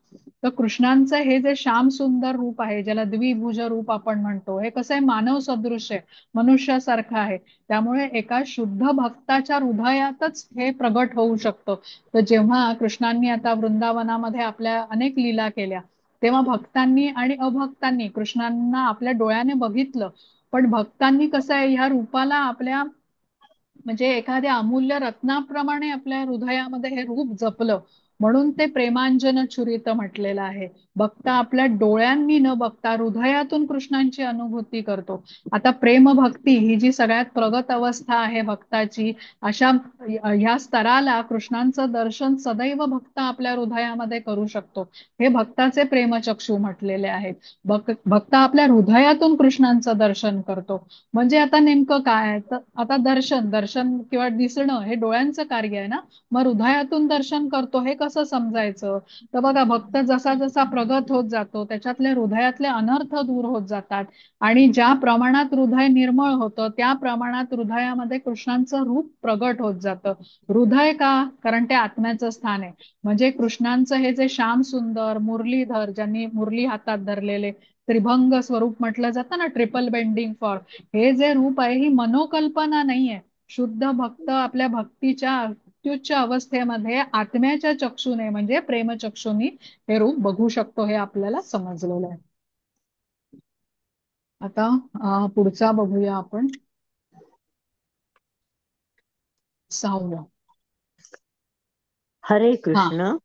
तर कृष्णांचं हे जे श्याम सुंदर रूप आहे, ज्याला द्विभुज रूप आपण म्हणतो, हे कसं आहे, मानव सदृश आहे, मनुष्यासारखं आहे. त्यामुळे एका शुद्ध भक्ताच्या हृदयातच हे प्रगट होऊ शकतं. तर जेव्हा कृष्णांनी आता वृंदावनामध्ये आपल्या अनेक लीला केल्या तेव्हा भक्तांनी आणि अभक्तांनी कृष्णांना आपल्या डोळ्याने बघितलं, पण भक्तांनी कसं आहे, ह्या रूपाला आपल्या म्हणजे एखाद्या अमूल्य रत्नाप्रमाणे आपल्या हृदयामध्ये हे रूप जपलं, म्हणून ते प्रेमांजन छुरित म्हटलेलं आहे. बघता आपल्या डोळ्यांनी न बघता हृदयातून कृष्णांची अनुभूती करतो. आता प्रेम भक्ती ही जी सगळ्यात प्रगत अवस्था आहे भक्ताची, अशा ह्या स्तराला कृष्णांचं दर्शन सदैव भक्त आपल्या हृदयामध्ये करू शकतो. हे भक्ताचे प्रेमचक्षु म्हटलेले आहेत. भक्त आपल्या हृदयातून कृष्णांचं दर्शन करतो. म्हणजे आता नेमकं काय, तर आता दर्शन दर्शन किंवा दिसणं हे डोळ्यांचं कार्य आहे ना, मग हृदयातून दर्शन करतो हे कसं समजायचं. तर बघा, भक्त जसा जसा प्रगत होत जातो त्याच्यातले हृदयातले अनर्थ दूर होत जातात आणि ज्या प्रमाणात हृदय निर्मळ होतं त्या प्रमाणात हृदयामध्ये कृष्णांचं रूप प्रगट होत जातं. हृदय का, कारण ते आत्म्याचं स्थान आहे. म्हणजे कृष्णांचं हे जे श्याम सुंदर मुरलीधर, ज्यांनी मुरली हातात धरलेले त्रिभंग स्वरूप म्हटलं जातं ना, ट्रिपल बेंडिंग फॉर, हे जे रूप आहे ही मनोकल्पना नाहीये. शुद्ध भक्त आपल्या भक्तीच्या अत्युच्च अवस्थेमध्ये आत्म्याच्या चक्षुने म्हणजे प्रेमचक्षुनी हे रूप बघू शकतो, हे आपल्याला समजलेलं आहे. आता पुढचा बघूया आपण, 6वा. हरे हा कृष्ण.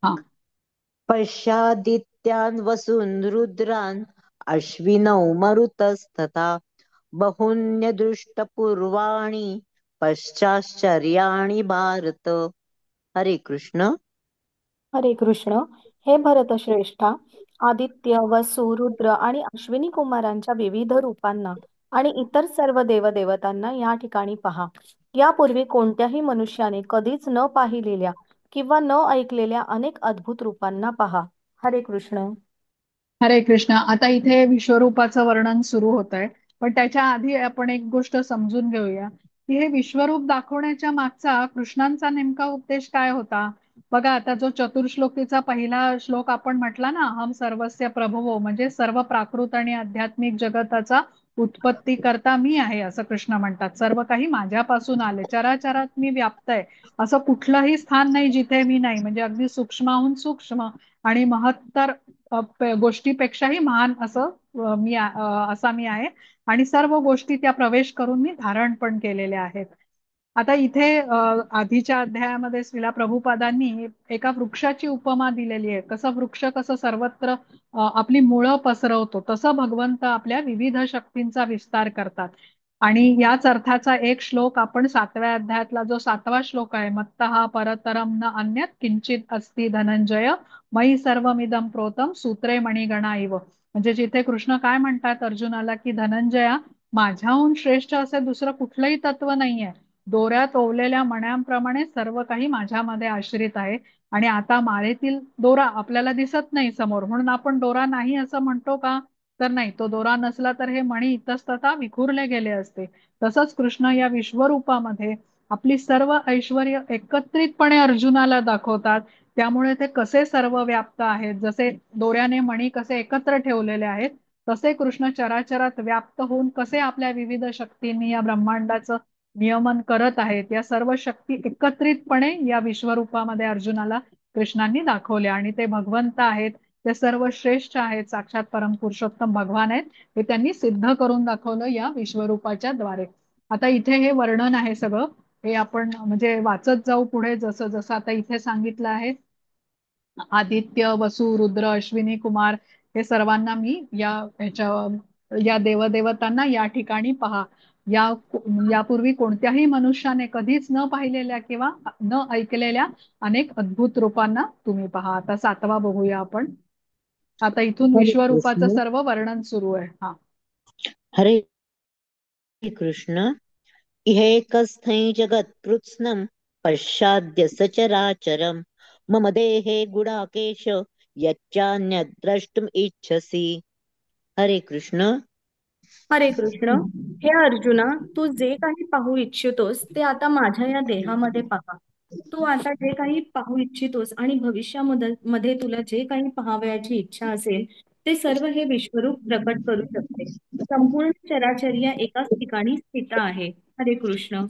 हा पश्यादित्यान् वसून् रुद्रान् अश्विनौ मरुतस्तथा बहून्यदृष्टपूर्वाणि पश्चाश्चर्याणि भारत. हरे कृष्ण. हरे कृष्ण. हे भरतश्रेष्ठा, आदित्य, वसु, रुद्र आणि अश्विनी कुमारांच्या विविध रूपांना आणि इतर सर्व देवदेवतांना या ठिकाणी पहा. यापूर्वी कोणत्याही मनुष्याने कधीच न पाहिलेल्या किंवा न ऐकलेल्या अनेक अद्भुत रूपांना पहा. हरे कृष्ण. हरे कृष्ण. आता इथे विश्वरूपाचं वर्णन सुरू होत आहे, पण त्याच्या आधी आपण एक गोष्ट समजून घेऊया की हे विश्वरूप दाखवण्याच्या मागचा कृष्णांचा नेमका उद्देश काय होता. बघा, आता जो चतुर्श्लोकीचा पहिला श्लोक आपण म्हटला ना, हम सर्वस्य प्रभवो, म्हणजे सर्व प्राकृत आणि आध्यात्मिक जगताचा उत्पत्ती करता मी आहे असं कृष्ण म्हणतात. सर्व काही माझ्यापासून आले, चराचरात मी व्याप्त आहे, असं कुठलंही स्थान नाही जिथे मी नाही. म्हणजे अगदी सूक्ष्माहून सूक्ष्म आणि महत्तर गोष्टीपेक्षाही महान असं असा मी आहे आणि सर्व गोष्टी त्या प्रवेश करून मी धारण पण केलेल्या आहेत. आता इथे आधीच्या अध्यायामध्ये श्रीला प्रभुपादांनी एका वृक्षाची उपमा दिलेली आहे. कसं वृक्ष कसं सर्वत्र आपली मुळं पसरवतो, तसं भगवंत आपल्या विविध शक्तींचा विस्तार करतात. आणि याच अर्थाचा एक श्लोक आपण 7व्या अध्यायातला जो 7वा श्लोक आहे, मत्तः परतरम न अन्यत् किंचित अस्ति धनंजय मयि सर्वमिदं प्रोतम सूत्रे मणिगणा इव. म्हणजे जिथे कृष्ण काय म्हणतात अर्जुनाला की धनंजया, माझ्याहून श्रेष्ठ असे दुसरं कुठलंही तत्व नाहीये, दोऱ्यात ओवलेल्या मण्यांप्रमाणे सर्व काही माझ्यामध्ये आश्रित आहे. आणि आता माळेतील दोरा आपल्याला दिसत नाही समोर, म्हणून आपण दोरा नाही असं म्हणतो का? तर नाही, तो दोरा नसला तर हे मणी इतस्ततः विखुरले गेले असते. तसंच कृष्ण या विश्वरूपामध्ये आपली सर्व ऐश्वर्य एकत्रितपणे अर्जुनाला दाखवतात. त्यामुळे ते कसे सर्व व्याप्त आहेत, जसे दोऱ्याने मणी कसे एकत्र ठेवलेले आहेत, तसे कृष्ण चराचरात व्याप्त होऊन कसे आपल्या विविध शक्तींनी या ब्रह्मांडाचं नियमन करत आहेत, या सर्व शक्ती एकत्रितपणे या विश्वरूपामध्ये अर्जुनाला कृष्णांनी दाखवल्या. आणि ते भगवंत आहेत, ते सर्व श्रेष्ठ आहेत, साक्षात परमपुरुषोत्तम भगवान आहेत, हे त्यांनी सिद्ध करून दाखवलं या विश्वरूपाच्या द्वारे. आता इथे हे वर्णन आहे सगळं, हे आपण म्हणजे वाचत जाऊ पुढे. जसं जसं आता इथे सांगितलं आहे, आदित्य, वसु, रुद्र, अश्विनी कुमार हे सर्वांना मी या देवदेवतांना या ठिकाणी पहा. या यापूर्वी कोणत्याही मनुष्याने कधीच न पाहिलेल्या किंवा न ऐकलेल्या अनेक अद्भुत रूपांना तुम्ही पहा. आता 7वा बघूया आपण. आता इथून हरे विश्वरूपाचं कृष्ण. सर्व वर्णन सुरू आहे. हा. हरे कृष्ण. इहेकस्थै जगत्कृत्स्नं पश्चाद्य सचराचरम् मम देहे गुडाकेश यच्चान्यद्द्रष्टुम् इच्छसि. हरे कृष्ण. हरे कृष्ण. हे अर्जुना, तू जे काही पाहू इच्छितोस ते आता माझ्या या देहामध्ये पहा. तू आता जे काही पाहू इच्छितोस आणि भविष्यामध्ये मध्ये तुला जे काही पाहावयाची इच्छा असेल ते सर्व हे विश्वरूप प्रकट करू शकते. संपूर्ण चराचर्या एकाच ठिकाणी स्थित आहे. हरे कृष्ण.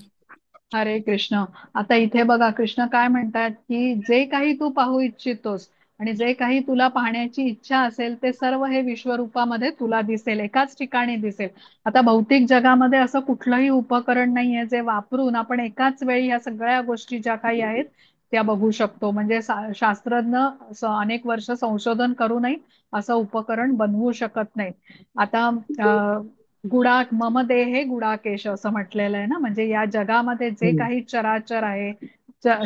हरे कृष्ण. आता इथे बघा कृष्ण काय म्हणतात, की जे काही तू पाहू इच्छितोस आणि जे काही तुला पाहण्याची इच्छा असेल ते सर्व हे विश्वरूपामध्ये तुला दिसेल, एकाच ठिकाणी दिसेल. आता भौतिक जगामध्ये असं कुठलंही उपकरण नाहीये जे वापरून आपण एकाच वेळी ह्या सगळ्या गोष्टी ज्या काही आहेत त्या बघू शकतो. म्हणजे शास्त्रज्ञ अनेक वर्ष संशोधन करूनही असं उपकरण बनवू शकत नाही. आता गुडा मम देहे गुडाकेश असं म्हटलेलं आहे ना, म्हणजे या जगामध्ये जे हम्म. काही चराचर आहे,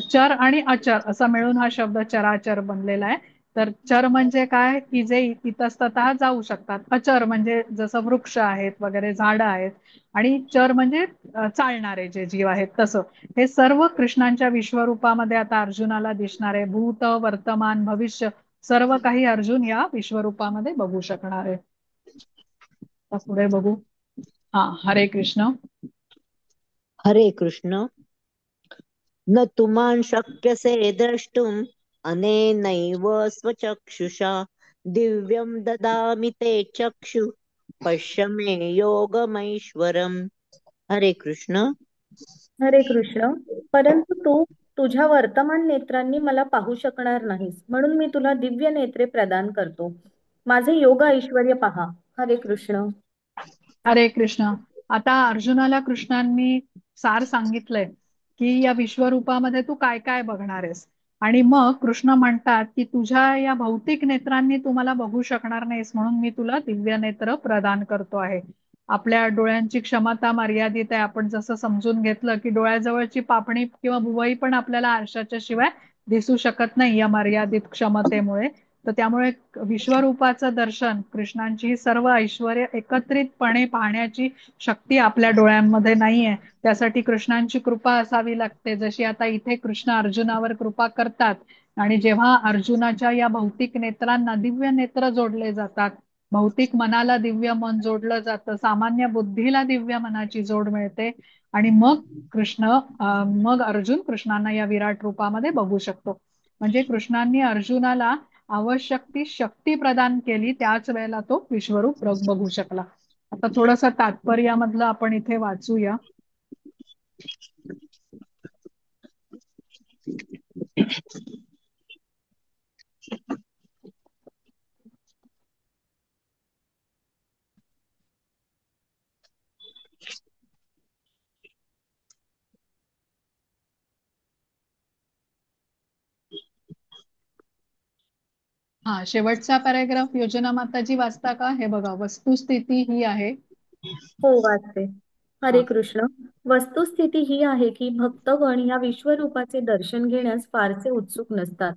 चर आणि अचर असं मिळून हा शब्द चराचर बनलेला आहे. तर चर म्हणजे काय, की जे इतस्ततः जाऊ शकतात. अचर म्हणजे जसं वृक्ष आहेत वगैरे, झाडं आहेत. आणि चर म्हणजे चालणारे जे जीव आहेत तसं. हे सर्व कृष्णांच्या विश्वरूपामध्ये आता अर्जुनाला दिसणार आहे. भूत, वर्तमान, भविष्य सर्व काही अर्जुन या विश्वरूपामध्ये बघू शकणार आहे. आता पुढे बघू. हा. हरे कृष्ण. हरे कृष्ण. न तु मां शक्यसे द्रष्टुम् अनेनैव स्वचक्षुषा दिव्यं ददामि ते चक्षु पश्य मे योगमैश्वरम्. हरे कृष्ण. हरे कृष्ण. परंतु तू तुझ्या वर्तमान नेत्रांनी मला पाहू शकणार नाहीस, म्हणून मी तुला दिव्य नेत्रे प्रदान करतो. माझे योग ऐश्वर्य पहा. हरे कृष्ण. हरे कृष्ण. आता अर्जुनाला कृष्णांनी सार सांगितलंय, की या विश्वरूपामध्ये तू काय काय बघणार आहेस. आणि मग कृष्ण म्हणतात, की तुझ्या या भौतिक नेत्रांनी तू मला बघू शकणार नाहीस, म्हणून मी तुला दिव्य नेत्र प्रदान करतो आहे. आपल्या डोळ्यांची क्षमता मर्यादित आहे. आपण जसं समजून घेतलं, की डोळ्याजवळची पापणी किंवा भुवई पण आपल्याला आरशाच्या शिवाय दिसू शकत नाही या मर्यादित क्षमतेमुळे. तर त्यामुळे विश्वरूपाचं दर्शन, कृष्णांची ही सर्व ऐश्वर्य एकत्रितपणे पाहण्याची शक्ती आपल्या डोळ्यांमध्ये नाहीये. त्यासाठी कृष्णांची कृपा असावी लागते. जशी आता इथे कृष्ण अर्जुनावर कृपा करतात, आणि जेव्हा अर्जुनाच्या या भौतिक नेत्रांना दिव्य नेत्र जोडले जातात, भौतिक मनाला दिव्य मन जोडलं जातं, सामान्य बुद्धीला दिव्य मनाची जोड मिळते, आणि मग मग अर्जुन कृष्णांना या विराट रूपामध्ये बघू शकतो. म्हणजे कृष्णांनी अर्जुनाला आवश्यक ती शक्ती प्रदान केली, त्याच वेळेला तो विश्वरूप बघू शकला. आता थोडस तात्पर्यामधलं आपण इथे वाचूया. हा, शेवटचा पॅराग्राफ योजना माताजी वाचता का? हे बघा, वस्तुस्थिती ही आहे. हो, वाचते. हरे हा. कृष्ण. वस्तुस्थिती ही आहे की भक्तगण या विश्वरूपाचे दर्शन घेण्यास फारसे उत्सुक नसतात,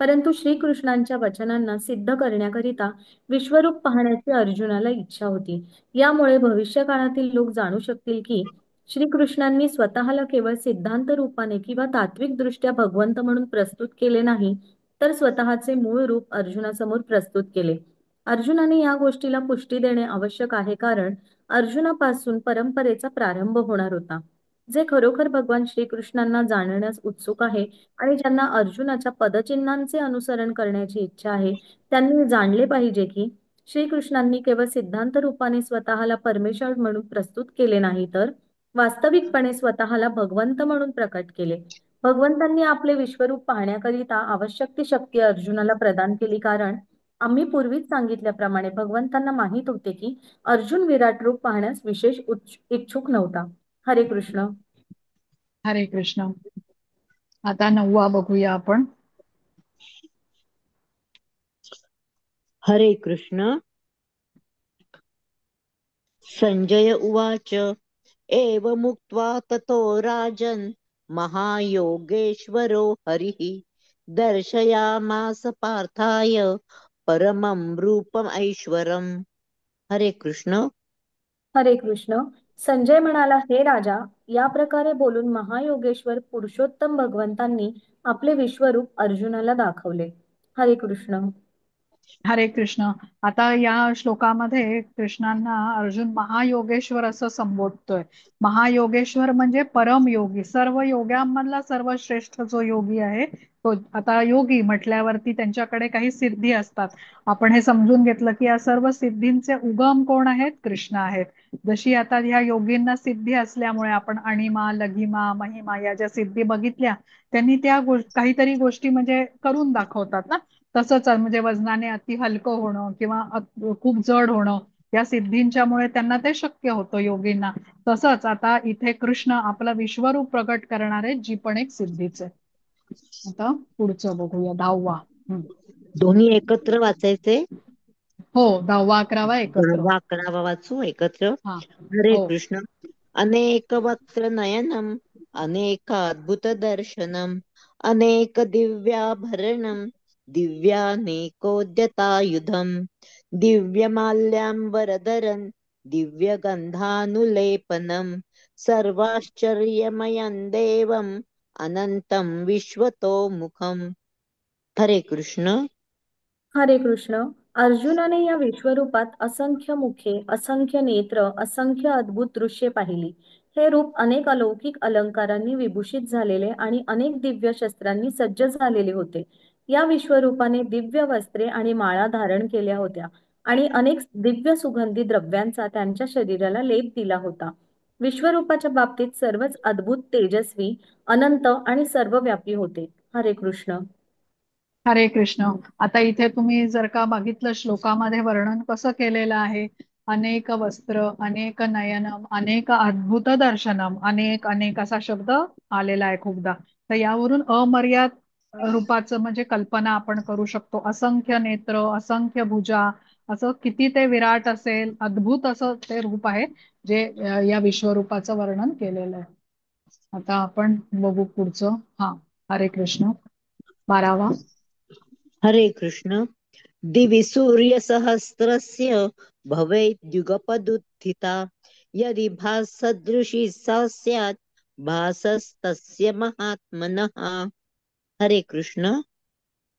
परंतु श्रीकृष्णांच्या वचनांना सिद्ध करण्याकरिता विश्वरूप पाहण्याची अर्जुनाला इच्छा होती. यामुळे भविष्य काळातील लोक जाणू शकतील की श्रीकृष्णांनी स्वतःला केवळ सिद्धांत रूपाने किंवा तात्विक दृष्ट्या भगवंत म्हणून प्रस्तुत केले नाही, तर स्वतःचे मूळ रूप अर्जुनासमोर प्रस्तुत केले. अर्जुनाने या गोष्टीला पुष्टी देणे आवश्यक आहे, कारण अर्जुनापासून परंपरेचा प्रारंभ होणार होता. जे खरोखर भगवान श्रीकृष्णांना जाणण्यास उत्सुक आहे आणि ज्यांना अर्जुनाच्या पदचिन्हांचे अनुसरण करण्याची इच्छा आहे, त्यांनी जाणले पाहिजे की श्रीकृष्णांनी केवळ सिद्धांत रूपाने स्वतःला परमेश्वर म्हणून प्रस्तुत केले नाही, तर वास्तविकपणे स्वतःला भगवंत म्हणून प्रकट केले. भगवंतांनी आपले विश्वरूप पाहण्याकरिता आवश्यक ती शक्ती अर्जुनाला प्रदान केली, कारण आम्ही पूर्वीच सांगितल्याप्रमाणे भगवंतांना माहित होते की अर्जुन विराट रूप पाहण्यास विशेष इच्छुक नव्हता. हरे कृष्ण. हरे कृष्ण. आता 9वा बघूया आपण. हरे कृष्ण. संजय उवाच एवमुक्त्वा ततो राजन् महायोगेश्वरो हरिः दर्शयामास पार्थाय परमं रूपमैश्वरम्. हरे कृष्ण. हरे कृष्ण. संजय म्हणाला, हे राजा, या प्रकारे बोलून महायोगेश्वर पुरुषोत्तम भगवंतांनी आपले विश्वरूप अर्जुनाला दाखवले. हरे कृष्ण. हरे कृष्ण. आता या श्लोकामध्ये कृष्णांना अर्जुन महायोगेश्वर असं संबोधतोय. महायोगेश्वर म्हणजे परमयोगी, सर्व योग्यांमधला सर्वश्रेष्ठ जो योगी आहे तो. आता योगी म्हटल्यावरती त्यांच्याकडे काही सिद्धी असतात. आपण हे समजून घेतलं की या सर्व सिद्धींचे उगम कोण आहेत? कृष्ण आहेत. जशी आता ह्या योगींना सिद्धी असल्यामुळे आपण अणिमा, लघिमा, महिमा या ज्या सिद्धी बघितल्या, त्यांनी त्या काहीतरी गोष्टी म्हणजे करून दाखवतात ना. तसंच म्हणजे वजनाने अति हलकं होणं किंवा खूप जड होणं, या सिद्धींच्यामुळे त्यांना ते शक्य होतं योगींना. तसंच आता इथे कृष्ण आपलं विश्वरूप प्रकट करणारे जी पण एक सिद्धीच आहे. आता पुढचं बघूया 10वा. दोन्ही एकत्र वाचायचे. हो, 10वा 11वा एकत्र. 11वा वाचू एकत्र. हा. हरे हो. कृष्ण. अनेक वक्त्र नयनम अनेकाद्भुत दर्शनम अनेक दिव्याभरणम दिव्यानेकोद्यतायुधम दिव्यमाल्याम्बरधरं दिव्यगन्धानुलेपनं सर्वाश्चर्यमयं देवम् अनंतं विश्वतोमुखम्. हरे कृष्ण. हरे कृष्ण. अर्जुनाने या विश्वरूपात असंख्य मुखे, असंख्य नेत्र, असंख्य अद्भुत दृश्ये पाहिली. हे रूप अनेक अलौकिक अलंकारांनी विभूषित झालेले आणि अनेक दिव्य शस्त्रांनी सज्ज झालेले होते. या विश्वरूपाने दिव्य वस्त्रे आणि माळा धारण केल्या होत्या आणि अनेक दिव्य सुगंधी द्रव्यांचा त्यांच्या शरीराला लेप दिला होता. विश्वरूपाच्या बाबतीत सर्वच अद्भुत, तेजस्वी, अनंत आणि सर्वव्यापी होते. हरे कृष्ण. हरे कृष्ण. आता इथे तुम्ही जर का बघितलं श्लोकामध्ये वर्णन कसं केलेलं आहे. अनेक वस्त्र, अनेक नयनम, अनेक अद्भुत दर्शनम, अनेक अनेक असा शब्द आलेला आहे खूपदा. तर यावरून अमर्याद रूपाचं म्हणजे कल्पना आपण करू शकतो. असंख्य नेत्र, असंख्य भुजा, असं किती ते विराट असेल, अद्भुत असं ते रूप आहे जे या विश्वरूपाचं वर्णन केलेलं आहे. आता आपण बघू पुढचं. हा. हरे कृष्ण. 12वा. हरे कृष्ण. दिवि सूर्यसहस्रस्य भवेद्युगपदुत्थिता यदि भासदृशी सा स्यात् भासस्तस्य महात्मनः. हरे कृष्ण.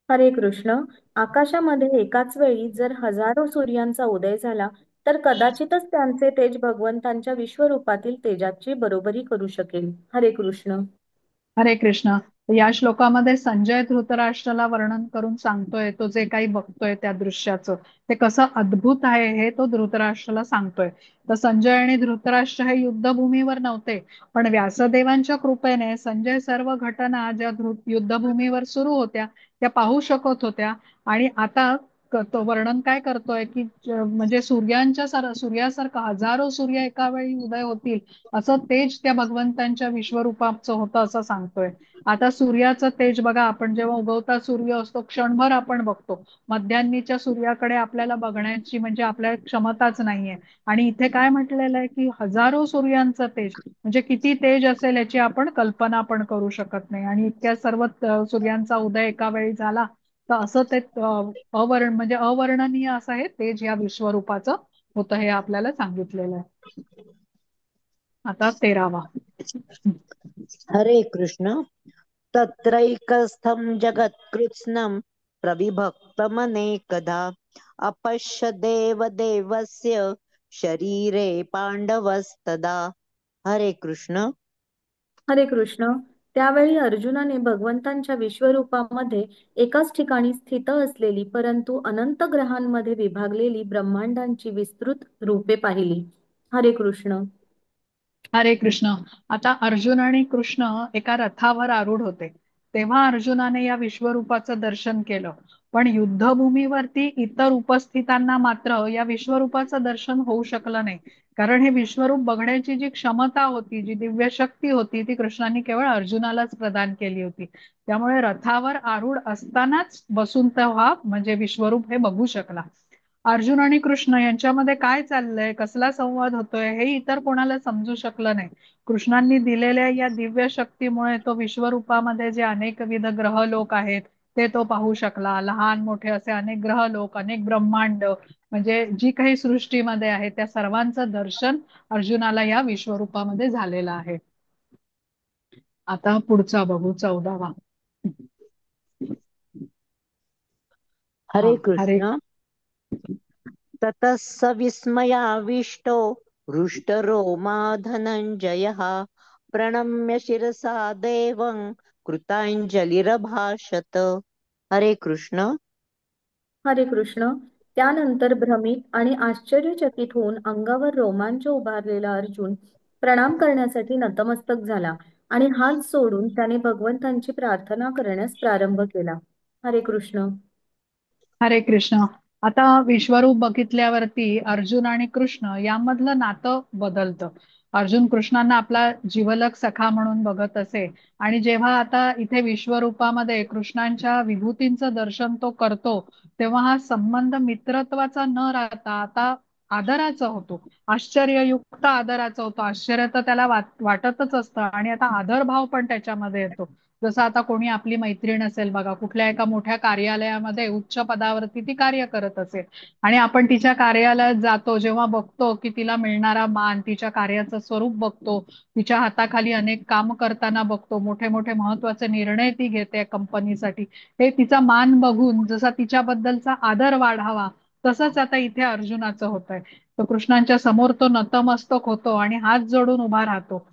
हरे कृष्ण. आकाशामध्ये एकाच वेळी जर हजारो सूर्यांचा उदय झाला, तर कदाचितच त्यांचे तेज भगवंतांच्या विश्वरूपातील तेजाची बरोबरी करू शकेल. हरे कृष्ण. हरे कृष्ण. या श्लोकामध्ये संजय धृतराष्ट्राला वर्णन करून सांगतोय, तो जे काही बघतोय त्या दृश्याचं ते कसं अद्भुत आहे हे तो धृतराष्ट्राला सांगतोय. तर संजय आणि धृतराष्ट्र हे युद्धभूमीवर नव्हते, पण व्यासदेवांच्या कृपेने संजय सर्व घटना ज्या युद्धभूमीवर सुरू होत्या त्या पाहू शकत होत्या. आणि आता तो वर्णन काय करतोय की म्हणजे सूर्यासारखं हजारो सूर्य एका वेळी उदय होतील असं तेज त्या भगवंतांच्या विश्वरूपाचं होतं असं सांगतोय. आता सूर्याचं तेज बघा, आपण जेव्हा उगवता सूर्य असतो क्षणभर आपण बघतो. मध्यान्नीच्या सूर्याकडे आपल्याला बघण्याची म्हणजे आपल्या क्षमताच नाहीये. आणि इथे काय म्हटलेलं आहे की हजारो सूर्यांचं तेज म्हणजे किती तेज असेल याची आपण कल्पना पण करू शकत नाही. आणि इतक्या सर्व सूर्यांचा उदय एका वेळी झाला तर असं ते म्हणजे अवर्णनीय असं हे तेज या विश्वरूपाचं होतं हे आपल्याला सांगितलेलं आहे. आता 13वा. हरे कृष्ण. तत्रैकस्थं जगत्कृत्स्नं प्रविभक्तमनेकधा अपश्य देवदेवस्य शरीरे पांडवस्तदा. हरे कृष्ण. हरे कृष्ण. त्यावेळी अर्जुनाने भगवंतांच्या विश्वरूपामध्ये एकाच ठिकाणी स्थित असलेली परंतु अनंत ग्रहांमध्ये विभागलेली ब्रह्मांडांची विस्तृत रूपे पाहिली. हरे कृष्ण. हरे कृष्ण. आता अर्जुन आणि कृष्ण एका रथावर आरूढ होते. तेव्हा अर्जुनाने या विश्वरूपाचं दर्शन केलं. पण युद्धभूमीवरती इतर उपस्थितांना मात्र या विश्वरूपाचं दर्शन होऊ शकलं नाही. कारण हे विश्वरूप बघण्याची जी क्षमता होती, जी दिव्य शक्ती होती, ती कृष्णाने केवळ अर्जुनालाच प्रदान केली होती. त्यामुळे रथावर आरूढ असतानाच बसून तो हा म्हणजे विश्वरूप हे बघू शकला. अर्जुन आणि कृष्ण यांच्यामध्ये काय चाललंय, कसला संवाद होतोय, हे इतर कोणाला समजू शकलं नाही. कृष्णांनी दिलेल्या या दिव्य शक्तीमुळे तो विश्वरूपामध्ये जे अनेकविध ग्रह लोक आहेत ते तो पाहू शकला. लहान मोठे असे अनेक ग्रह लोक, अनेक ब्रह्मांड, म्हणजे जी काही सृष्टीमध्ये आहे त्या सर्वांचं दर्शन अर्जुनाला या विश्वरूपामध्ये झालेलं आहे. आता पुढचा बघू, 14वा. हा. हरे हरे कृष्ण. ततः स विस्मयाविष्टो हृष्टरोमा धनञ्जयः प्रणम्य शिरसा देवं कृताञ्जलिरभाषत. हरे कृष्ण. हरे कृष्ण. त्यानंतर भ्रमित आणि आश्चर्यचकित होऊन अंगावर रोमांच उभारलेला अर्जुन प्रणाम करण्यासाठी नतमस्तक झाला आणि हात सोडून त्याने भगवंतांची प्रार्थना करण्यास प्रारंभ केला. हरे कृष्ण. हरे कृष्ण. आता विश्वरूप बघितल्यावरती अर्जुन आणि कृष्ण यामधलं नातं बदलतं. अर्जुन कृष्णांना आपला जिवलग सखा म्हणून बघत असे आणि जेव्हा आता इथे विश्वरूपामध्ये कृष्णांच्या विभूतींचं दर्शन तो करतो तेव्हा हा संबंध मित्रत्वाचा न राहता आता आदराचा होतो. आश्चर्ययुक्त आदराचा होतो. आश्चर्य तर त्याला वाटतच असतं आणि आता आदरभाव पण त्याच्यामध्ये येतो. जसं आता कोणी आपली मैत्रीण असेल बघा, कुठल्या एका मोठ्या कार्यालयामध्ये उच्च पदावरती ती कार्य करत असेल आणि आपण तिच्या कार्यालयात जातो, जेव्हा बघतो की तिला मिळणारा मान, तिच्या कार्याचं स्वरूप बघतो, तिच्या हाताखाली अनेक काम करताना बघतो, मोठे मोठे महत्वाचे निर्णय ती घेते कंपनीसाठी, हे तिचा मान बघून जसा तिच्याबद्दलचा आदर वाढावा तसंच आता इथे अर्जुनाचं होतंय. तो कृष्णांच्या समोर तो नतमस्तक होतो आणि हात जोडून उभा राहतो.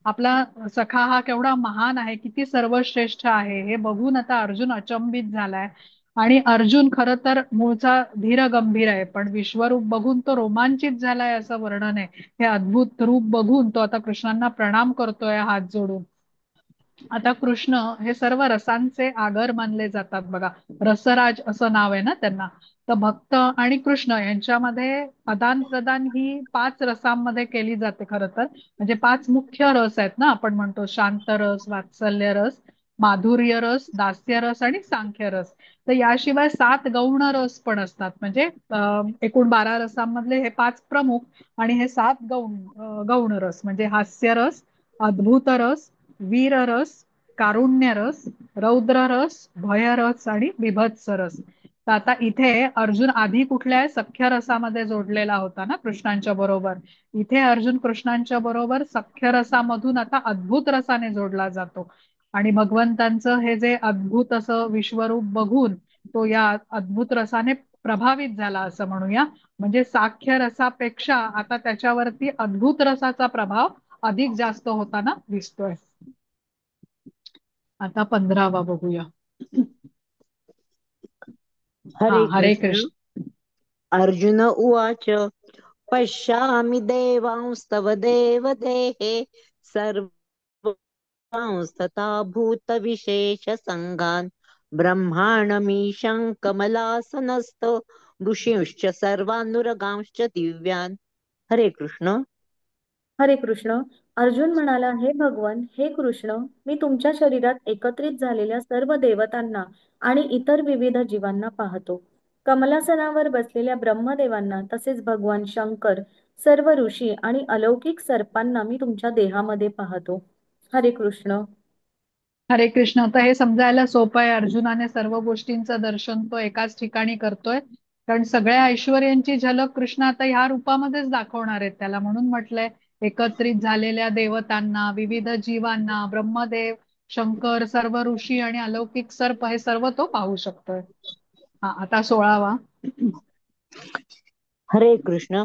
आपला सखा हा केवढा महान आहे, किती सर्वश्रेष्ठ आहे हे बघून आता अर्जुन अचंबित झालाय. आणि अर्जुन खर तर मूळचा धीर गंभीर आहे, पण विश्वरूप बघून तो रोमांचित झालाय असं वर्णन आहे. हे अद्भुत रूप बघून तो आता कृष्णांना प्रणाम करतोय हात जोडून. आता कृष्ण हे सर्व रसांचे आगर मानले जातात बघा. रसराज असं नाव आहे ना त्यांना. तर भक्त आणि कृष्ण यांच्यामध्ये आदान प्रदान ही 5 रसांमध्ये केली जाते खरं तर. म्हणजे 5 मुख्य रस आहेत ना, आपण म्हणतो शांत रस, वात्सल्य रस, माधुर्य रस, दास्य रस आणि सांख्य रस. तर याशिवाय 7 गौण रस पण असतात. म्हणजे एकूण 12 रसांमधले हे 5 प्रमुख आणि हे 7 गौण रस म्हणजे हास्य रस, अद्भुत रस, वीर रस, कारुण्य रस, रौद्र रस, भय रस आणि बिभत्स रस. तर आता इथे अर्जुन आधी कुठल्या सख्य रसामध्ये जोडलेला होता ना कृष्णांच्या बरोबर. इथे अर्जुन कृष्णांच्या बरोबर सख्य रसामधून आता अद्भुत रसाने जोडला जातो. आणि भगवंतांचं हे जे अद्भुत असं विश्वरूप बघून तो या अद्भुत रसाने प्रभावित झाला असं म्हणूया. म्हणजे साख्य रसापेक्षा आता त्याच्यावरती अद्भुत रसाचा प्रभाव अधिक जास्त होताना दिसतोय. आता 15वा बघूया. हा. हरे हरे कृष्ण. कृष्ण. अर्जुन उवाच पश्यामि देवांस्तव देवदेहे सर्वांस्तथा भूतविशेषसङ्गान् ब्रह्माणमीशं कमलासनस्थो ऋषींश्च सर्वानुरगांश्च दिव्यान्. हरे कृष्ण. हरे कृष्ण. अर्जुन म्हणाला, हे भगवन, हे कृष्ण, मी तुमच्या शरीरात एकत्रित झालेल्या सर्व देवतांना आणि इतर विविध जीवांना पाहतो. कमलासनावर बसलेल्या ब्रह्मदेवांना तसेच भगवान शंकर, सर्व ऋषी आणि अलौकिक सर्पांना मी तुमच्या देहामध्ये पाहतो. हरे कृष्ण. हरे कृष्ण. तर हे समजायला सोपं आहे. अर्जुनाने सर्व गोष्टींचं दर्शन तो एकाच ठिकाणी करतोय. कारण सगळ्या ऐश्वर्यांची झलक कृष्ण आता ह्या रूपामध्येच दाखवणार आहेत त्याला. म्हणून म्हटलंय एकत्रित झालेल्या देवतांना, विविध जीवांना, ब्रह्मदेव, शंकर, सर्व ऋषी आणि अलौकिक सर्प हे सर्व तो पाहू शकतोय. हा, आता 16वा. हरे कृष्ण.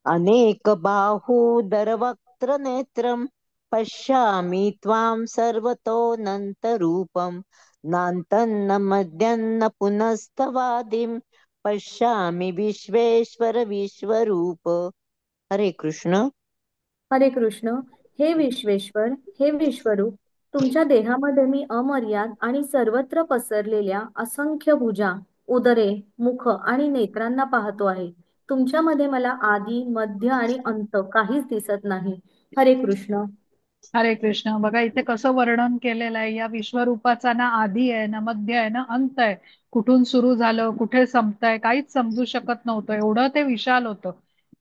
अनेक बाहूदर वक्त्र नेत्रम पश्यामि त्वां सर्वतोऽनन्तरूपं नान्तन्न मध्यन्न पुनस्तवादिं पश्यामि विश्वेश्वर विश्वरूप. हरे कृष्ण. हरे कृष्ण. हे विश्वेश्वर, हे विश्वरूप, तुमच्या देहामध्ये मी अमर्याद आणि सर्वत्र पसरलेल्या असंख्य भुजा, उदरे, मुख आणि नेत्रांना पाहतो आहे. तुमच्यामध्ये मला आदी, मध्य आणि अंत काहीच दिसत नाही. हरे कृष्ण. हरे कृष्ण. बघा इथे कसं वर्णन केलेलं आहे. या विश्वरूपाचा ना आधी आहे, ना मध्य आहे, ना अंत आहे. कुठून सुरू झालं, कुठे संपतंय, काहीच समजू शकत नव्हतं. एवढं ते विशाल होतं.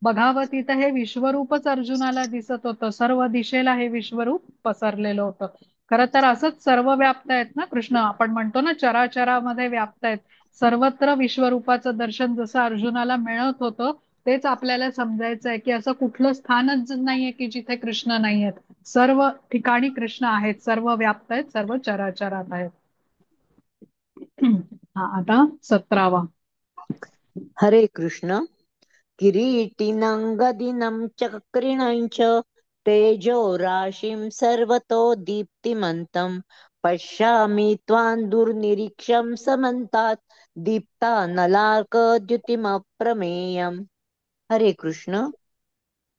बघावं तिथं हे विश्वरूपच अर्जुनाला दिसत होतं. सर्व दिशेला हे विश्वरूप पसरलेलं होतं. खरं तर असंच सर्व व्याप्त आहेत ना कृष्ण. आपण म्हणतो ना चराचरामध्ये व्याप्त आहेत. सर्वत्र विश्वरूपाचं दर्शन जसं अर्जुनाला मिळत होतं, तेच आपल्याला समजायचं आहे की असं कुठलं स्थानच नाहीये की जिथे कृष्ण नाहीयेत. सर्व ठिकाणी कृष्ण आहेत, सर्व व्याप्त आहेत, सर्व चराचरात आहेत. हा, आता 17वा. हरे कृष्ण. किरीटिनं गदिनं चक्रिणं च तेजो राशिं सर्वतो दीप्तिमन्तं पश्यामि त्वां दुर्निरीक्ष्यं समन्तात् दीप्तानलार्कद्युतिमप्रमेयम्. हरे कृष्ण.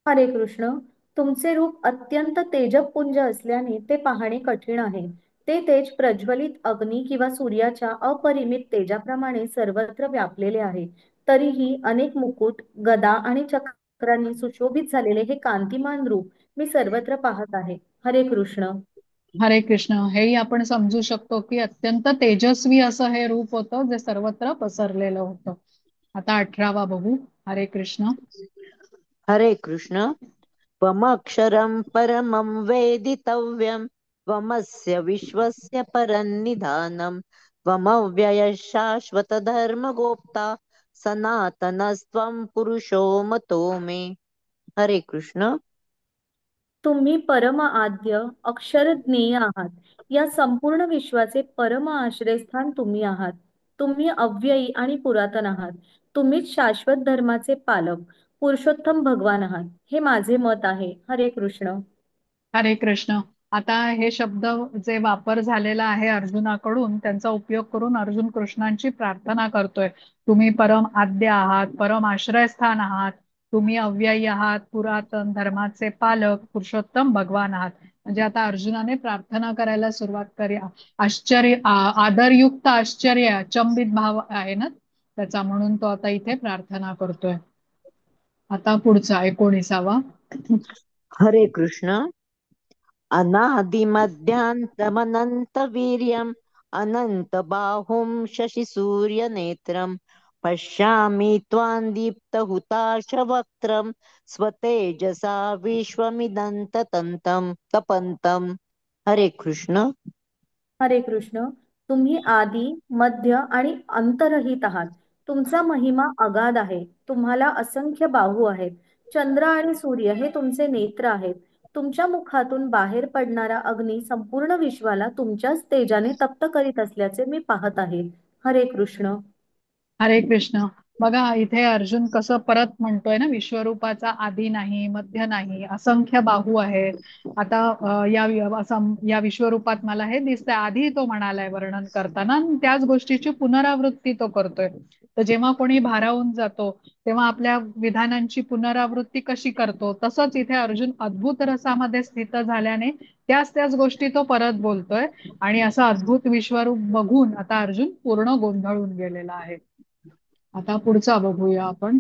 हरे कृष्ण. तुमचे रूप अत्यंत तेजपुंज असल्याने ते पाहणे कठीण आहे. ते तेज प्रज्वलित अग्नी किंवा सूर्याच्या अपरिमित तेजाप्रमाणे सर्वत्र व्यापलेले आहे. तरीही अनेक मुकुट, गदा आणि चक्रांनी सुशोभित झालेले हे कांतिमान रूप मी सर्वत्र पाहत आहे. हरे कृष्ण. हरे कृष्ण. हेही आपण समजू शकतो की अत्यंत तेजस्वी असं हे रूप होतं जे सर्वत्र पसरलेलं होतं. आता 18वा बघू. हरे कृष्ण. हरे कृष्ण. त्वमक्षरं परमं वेदितव्यं त्वमस्य विश्वस्य परन्निधानं त्वमव्ययः शाश्वतधर्मगोप्ता सनातनस्त्वं पुरुषो मतो मे. हरे कृष्ण. तुम्ही परम आद्य अक्षर ज्ञेय आहात. या संपूर्ण विश्वाचे परम आश्रयस्थान तुम्ही आहात. तुम्ही अव्ययी आणि पुरातन आहात. तुम्हीच शाश्वत धर्माचे पालक, पुरुषोत्तम भगवान आहात. हे माझे मत आहे. हरे कृष्ण. हरे कृष्ण. आता हे शब्द जे वापर झालेला आहे अर्जुनाकडून, त्यांचा उपयोग करून अर्जुन कृष्णांची प्रार्थना करतोय. तुम्ही परम आद्य आहात, परम आश्रयस्थान आहात, तुम्ही अव्ययी आहात, पुरातन धर्माचे पालक, पुरुषोत्तम भगवान आहात. म्हणजे आता अर्जुनाने प्रार्थना करायला सुरुवात करी. आदरयुक्त आश्चर्य, अचंबित भाव आहे ना त्याचा, म्हणून तो आता इथे प्रार्थना करतोय. आता पुढचा 19वा. हरे कृष्ण. अनादिमध्यान्तमनन्तवीर्यम् अनन्तबाहुं शशिसूर्यनेत्रं पश्यामि त्वां दीप्तहुताशवक्त्रं स्वतेजसा विश्वमिदन्ततन्तं तपन्तं. हरे कृष्ण. हरे कृष्ण. तुम्ही आदी, मध्य आणि अंतरहित आहात. तुमचा महिमा अगाध आहे. तुम्हाला असंख्य बाहू आहेत. चंद्र आणि सूर्य हे तुमचे नेत्र आहेत. तुमच्या मुखातून बाहेर पडणारा अग्नी संपूर्ण विश्वाला तुमच्याच तेजाने तप्त करीत असल्याचे मी पाहत आहे. हरे कृष्ण. हरे कृष्ण. बघा इथे अर्जुन कसं परत म्हणतोय ना, विश्वरूपाचा आदी नाही, मध्य नाही, असंख्य बाहू आहेत. आता या विश्वरूपात मला हे दिसतंय, आधी तो म्हणालाय वर्णन करताना, आणि त्याच गोष्टीची पुनरावृत्ती तो करतोय. तर जेव्हा कोणी भारावून जातो तेव्हा आपल्या विधानांची पुनरावृत्ती कशी करतो, तसंच इथे अर्जुन अद्भुत रसामध्ये स्थित झाल्याने त्याच त्याच गोष्टी तो परत बोलतोय. आणि असं अद्भुत विश्वरूप बघून आता अर्जुन पूर्ण गोंधळून गेलेला आहे. आता पुढचा बघूया आपण.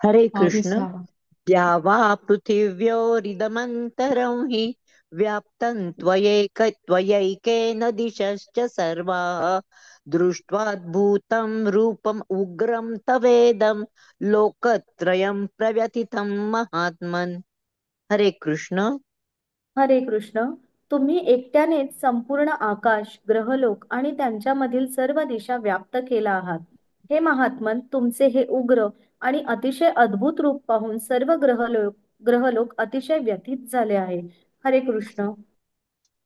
हरे कृष्ण. 20वा. द्या वा पृथिव्योरिदमन्तरं हि व्याप्तं त्वयैकेन दिशश्च सर्वाः दृष्ट्वाद्भुतं रूपम् उग्रं तवेदं लोकत्रयं प्रव्यथितं महात्मन्. हरे कृष्ण. हरे कृष्ण. तुम्ही एकट्यानेच संपूर्ण आकाश, ग्रहलोक आणि त्यांच्यामधील सर्व दिशा व्याप्त केला आहात. हे महात्मन, तुमचे हे उग्र आणि अतिशय अद्भुत रूप पाहून सर्व ग्रहलोक अतिशय व्यथित झाले आहे. हरे कृष्ण.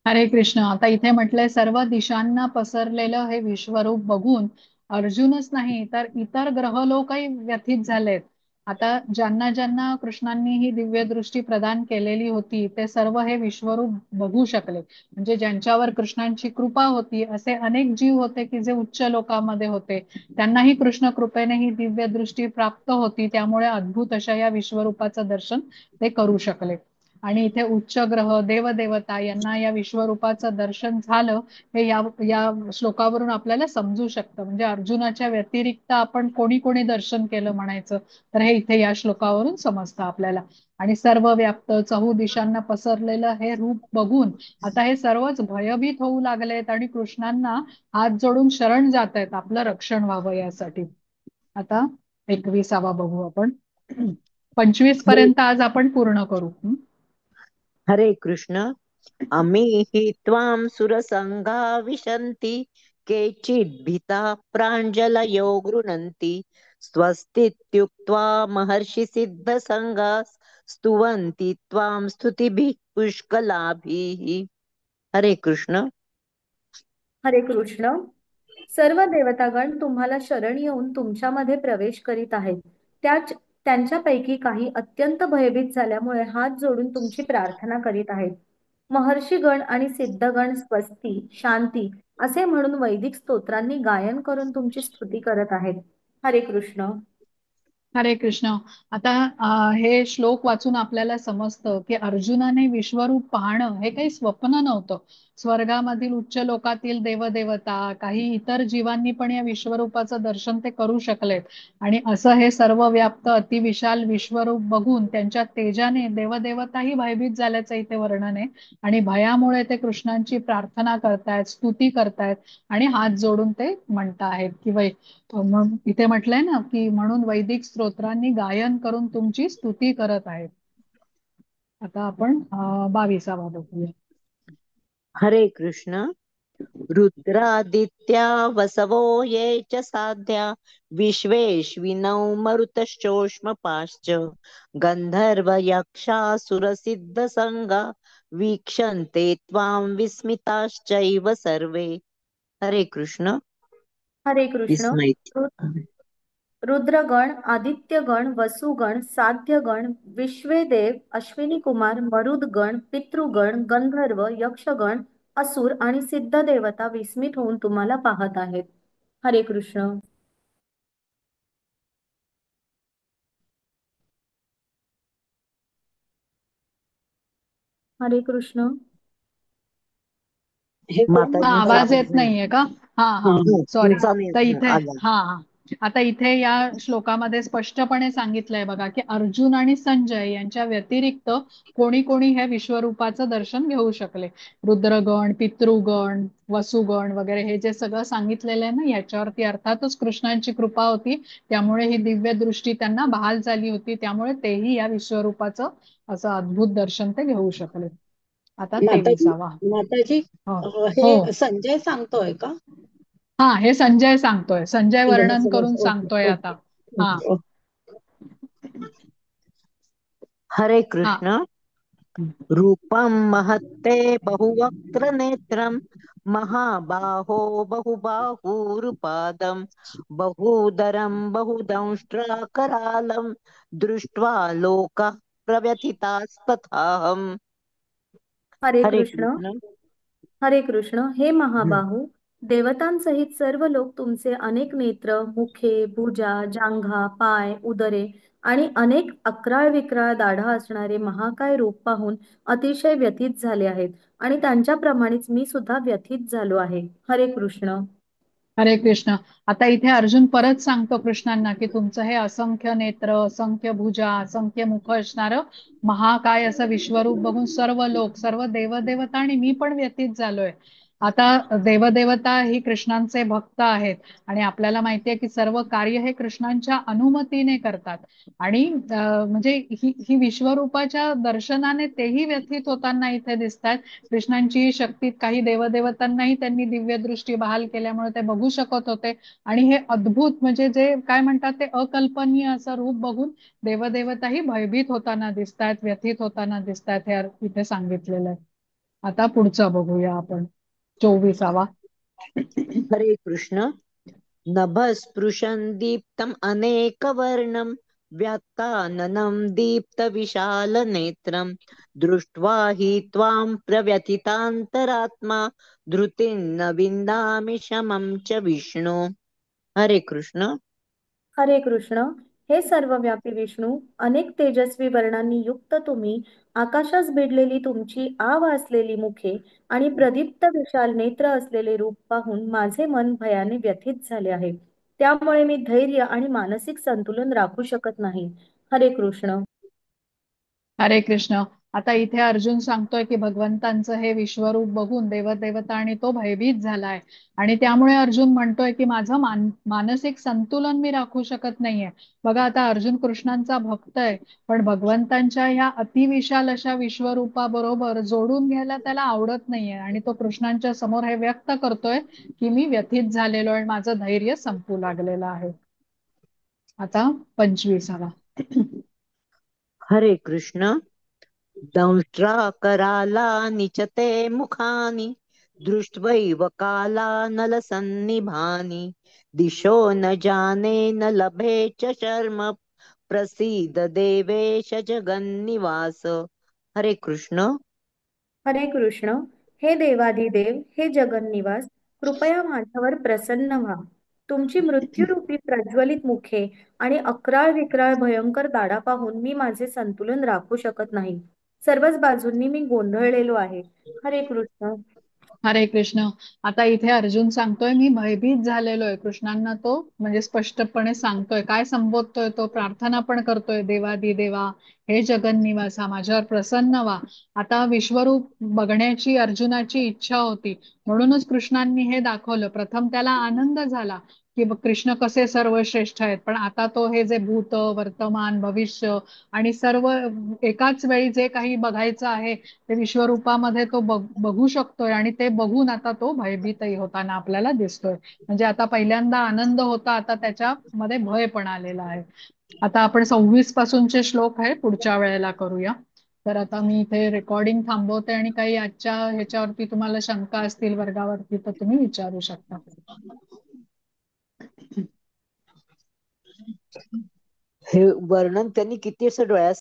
हरे कृष्ण. आता इथे म्हटलंय सर्व दिशांना पसरलेलं हे विश्वरूप बघून अर्जुनच नाही तर इतर ग्रहलोकही व्यथित झालेत. आता ज्यांना ज्यांना कृष्णांनी ही दिव्य दृष्टी प्रदान केलेली होती ते सर्व हे विश्वरूप बघू शकले. म्हणजे ज्यांच्यावर कृष्णांची कृपा होती असे अनेक जीव होते की जे उच्च लोकामध्ये होते. त्यांनाही कृष्ण कृपेने ही दिव्य दृष्टी प्राप्त होती, त्यामुळे अद्भुत अशा या विश्वरूपाचं दर्शन ते करू शकले. आणि इथे उच्च ग्रह देवदेवता यांना या विश्वरूपाचं दर्शन झालं हे या या श्लोकावरून आपल्याला समजू शकतं. म्हणजे अर्जुनाच्या व्यतिरिक्त आपण कोणी कोणी दर्शन केलं म्हणायचं तर हे इथे या श्लोकावरून समजतं आपल्याला. आणि सर्व व्याप्त चहू दिशांना पसरलेलं हे रूप बघून आता हे सर्वच भयभीत होऊ लागलेत आणि कृष्णांना हात जोडून शरण जात आहेत आपलं रक्षण व्हावं यासाठी. आता 21वा बघू आपण. 25 पर्यंत आज आपण पूर्ण करू. हरे कृष्ण. अमीहि त्वां सुरसङ्गा विशन्ति केचिद्भीता प्राञ्जलयो गृह्णन्ति स्वस्तीत्युक्त्वा महर्षि सिद्धसङ्गाः स्तुवन्ति त्वां स्तुतिभिः पुष्कलाभिः. हरे कृष्ण. हरे कृष्ण. सर्व देवतागण तुम्हाला शरण येऊन तुमच्यामध्ये प्रवेश करीत आहेत. त्यांच्यापैकी काही अत्यंत भयभीत झाल्यामुळे हात जोडून तुमची प्रार्थना करीत आहेत. महर्षीगण आणि सिद्धगण स्वस्ती, शांती असे म्हणून वैदिक स्तोत्रांनी गायन करून तुमची स्तुती करत आहेत. हरे कृष्ण. हरे कृष्ण. आता हे श्लोक वाचून आपल्याला समजतं की अर्जुनाने विश्वरूप पाहणं हे काही स्वप्न नव्हतं. स्वर्गामधील उच्च लोकातील देवदेवता काही इतर जीवांनी पण या विश्वरूपाचं दर्शन ते करू शकलेत. आणि असं हे सर्व व्याप्त अतिविशाल विश्वरूप बघून त्यांच्या तेजाने देवदेवताही भयभीत झाल्याचं इथे वर्णन आहे. आणि भयामुळे ते कृष्णांची प्रार्थना करतायत, स्तुती करतायत आणि हात जोडून ते म्हणतायत की मग इथे म्हटलंय ना की म्हणून वैदिक स्तोत्रांनी गायन करून तुमची स्तुती करत आहेत. आता आपण 22वा बघूया. हरे कृष्ण. रुद्रादित्या वसवो ये च साध्या विश्वेश्विनौ मरुतश्चोष्मपाश्च गन्धर्व यक्षासुरसिद्धसङ्गा वीक्षन्ते त्वां विस्मिताश्चैव सर्वे. हरे कृष्ण. हरे कृष्ण. विस्मयित. रुद्रगण, आदित्यगण, वसुगण, साध्यगण, विश्वेदेव, अश्विनी कुमार, मरुदगण, पितृगण, गंधर्व, यक्षगण, असुर आणि सिद्ध देवता विस्मित होऊन तुम्हाला पाहत आहेत. हरे कृष्ण. हरे कृष्ण. माताजींचा आवाज आवाज येत नाही. नाहीये का? हा हा. सॉरी. तुमचा नाही तर इथे आला. हा हा. आता इथे या श्लोकामध्ये स्पष्टपणे सांगितलंय बघा की अर्जुन आणि संजय यांच्या व्यतिरिक्त कोणी कोणी ह्या विश्वरूपाचं दर्शन घेऊ शकले. रुद्रगण, पितृगण, वसुगण वगैरे हे जे सगळं सांगितलेलं आहे ना याच्यावरती अर्थातच कृष्णांची कृपा होती. त्यामुळे ही दिव्य दृष्टी त्यांना बहाल झाली होती. त्यामुळे तेही या विश्वरूपाचं असं अद्भुत दर्शन ते घेऊ शकले. आता माताजी 23वा. माताजी हो हो. हे संजय सांगतोय का? हा हे संजय सांगतोय. संजय बस वर्णन करून बस ओके सांगतोय आता. ओके हा ओके ओके. हरे हा. कृष्ण. रूपं महत्ते बहुवक्त्र नेत्रं महाबाहो बहुबाहुरुपादं बहुदरं बहुदंष्ट्राकरालं दृष्ट्वा लोकाः प्रव्यथितास्तथाहम्. हरे हरे कृष्ण. कृष्ण. हरे कृष्ण. हे महाबाहू, देवतांसहित सर्व लोक तुमचे अनेक नेत्र, मुखे, भुजा, जांघा, पाय, उदरे आणि अनेक अक्राळ विक्राळ दाढा असणारे महाकाय रूप पाहून अतिशय व्यथित झाले आहेत आणि त्यांच्याप्रमाणेच मी सुद्धा व्यथित झालो आहे. हरे कृष्ण. हरे कृष्ण. आता इथे अर्जुन परत सांगतो कृष्णांना की तुमचं हे असंख्य नेत्र, असंख्य भुजा, असंख्य मुख असणारं महाकाय असं विश्वरूप बघून सर्व लोक, सर्व देवदेवता आणि मी पण व्यथित झालोय. आता देवदेवता ही कृष्णांचे भक्त आहेत आणि आपल्याला माहितीये की सर्व कार्य हे कृष्णांच्या अनुमतीने करतात. आणि म्हणजे ही विश्वरूपाच्या दर्शनाने तेही व्यथित होताना इथे दिसतात. कृष्णांची शक्ती काही देवदेवतांनाही त्यांनी दिव्य दृष्टी बहाल केल्यामुळे ते बघू शकत होते. आणि हे अद्भुत म्हणजे जे काय म्हणतात ते अकल्पनीय असं रूप बघून देवदेवताही भयभीत होताना दिसतात, व्यथित होताना दिसतात, हे इथे सांगितलेलं आहे. आता पुढचं बघूया आपण, 24वा. हरे कृष्ण. नभस्पृशं दीप्तम् अनेकवर्णं व्यात्ताननं दीप्तविशालनेत्रं दृष्ट्वा हि त्वां प्रव्यथितान्तरात्मा धृतिं न विन्दामि शमं च विष्णु. हरे कृष्ण. हरे कृष्ण. हे सर्वव्यापी विष्णू, अनेक तेजस्वी वर्णांनी युक्त तुम्ही, आकाशास भिडलेली तुमची आव असलेली मुखे आणि प्रदीप्त विशाल नेत्र असलेले रूप पाहून माझे मन भयाने व्यथित झाले आहे. त्यामुळे मी धैर्य आणि मानसिक संतुलन राखू शकत नाही. हरे कृष्ण. हरे कृष्ण. आता इथे अर्जुन सांगतोय की भगवंतांचं हे विश्वरूप बघून देवदेवता आणि तो भयभीत झालाय. आणि त्यामुळे अर्जुन म्हणतोय की माझं मानसिक संतुलन मी राखू शकत नाहीये. बघा, आता अर्जुन कृष्णांचा भक्त आहे, पण भगवंतांच्या ह्या अतिविशाल अशा विश्वरूपाबरोबर जोडून घ्यायला त्याला आवडत नाहीये. आणि तो कृष्णांच्या समोर हे व्यक्त करतोय की मी व्यथित झालेलो आहे, माझं धैर्य संपू लागलेलं आहे. आता 25वा. हरे कृष्ण. दंष्ट्रा करालानि च ते मुखानि दृष्ट्वैव कालानलसन्निभानि दिशो न जाने न लभे च शर्म प्रसीद देवेश जगन्निवास. हरे कृष्ण. हरे कृष्ण. हे देवाधिदेव, हे जगन्निवास, कृपया माझ्यावर प्रसन्न व्हा. तुमची मृत्यूरूपी प्रज्वलित मुखे आणि अक्राळ विक्राळ भयंकर दाढा पाहून मी माझे संतुलन राखू शकत नाही. सर्वच बाजूंनी मी गोंधळलेलो आहे. हरे कृष्ण. हरे कृष्ण. आता इथे अर्जुन सांगतोय मी भयभीत झालेलो आहे. कृष्णांना तो म्हणजे स्पष्टपणे सांगतोय, काय संबोधतोय तो, प्रार्थना पण करतोय, देवादी देवा, हे जगन्निवासा, माझ्यावर प्रसन्न व्हा. आता विश्वरूप बघण्याची अर्जुनाची इच्छा होती, म्हणूनच कृष्णांनी हे दाखवलं. प्रथम त्याला आनंद झाला की कृष्ण कसे सर्वश्रेष्ठ आहेत, पण आता तो हे जे भूत, वर्तमान, भविष्य आणि सर्व एकाच वेळी जे काही बघायचं आहे ते विश्वरूपामध्ये तो बघू शकतोय. आणि ते बघून आता तो भयभीतही होताना आपल्याला दिसतोय. म्हणजे आता पहिल्यांदा आनंद होता, आता त्याच्यामध्ये भय पण आलेला आहे. आता आपण 26 पासूनचे श्लोक आहे पुढच्या वेळेला करूया. तर आता मी इथे रेकॉर्डिंग थांबवते आणि काही आजच्या ह्याच्यावरती तुम्हाला शंका असतील वर्गावरती तर तुम्ही विचारू शकता. हे वर्णन त्यांनी किती असं डोळ्यात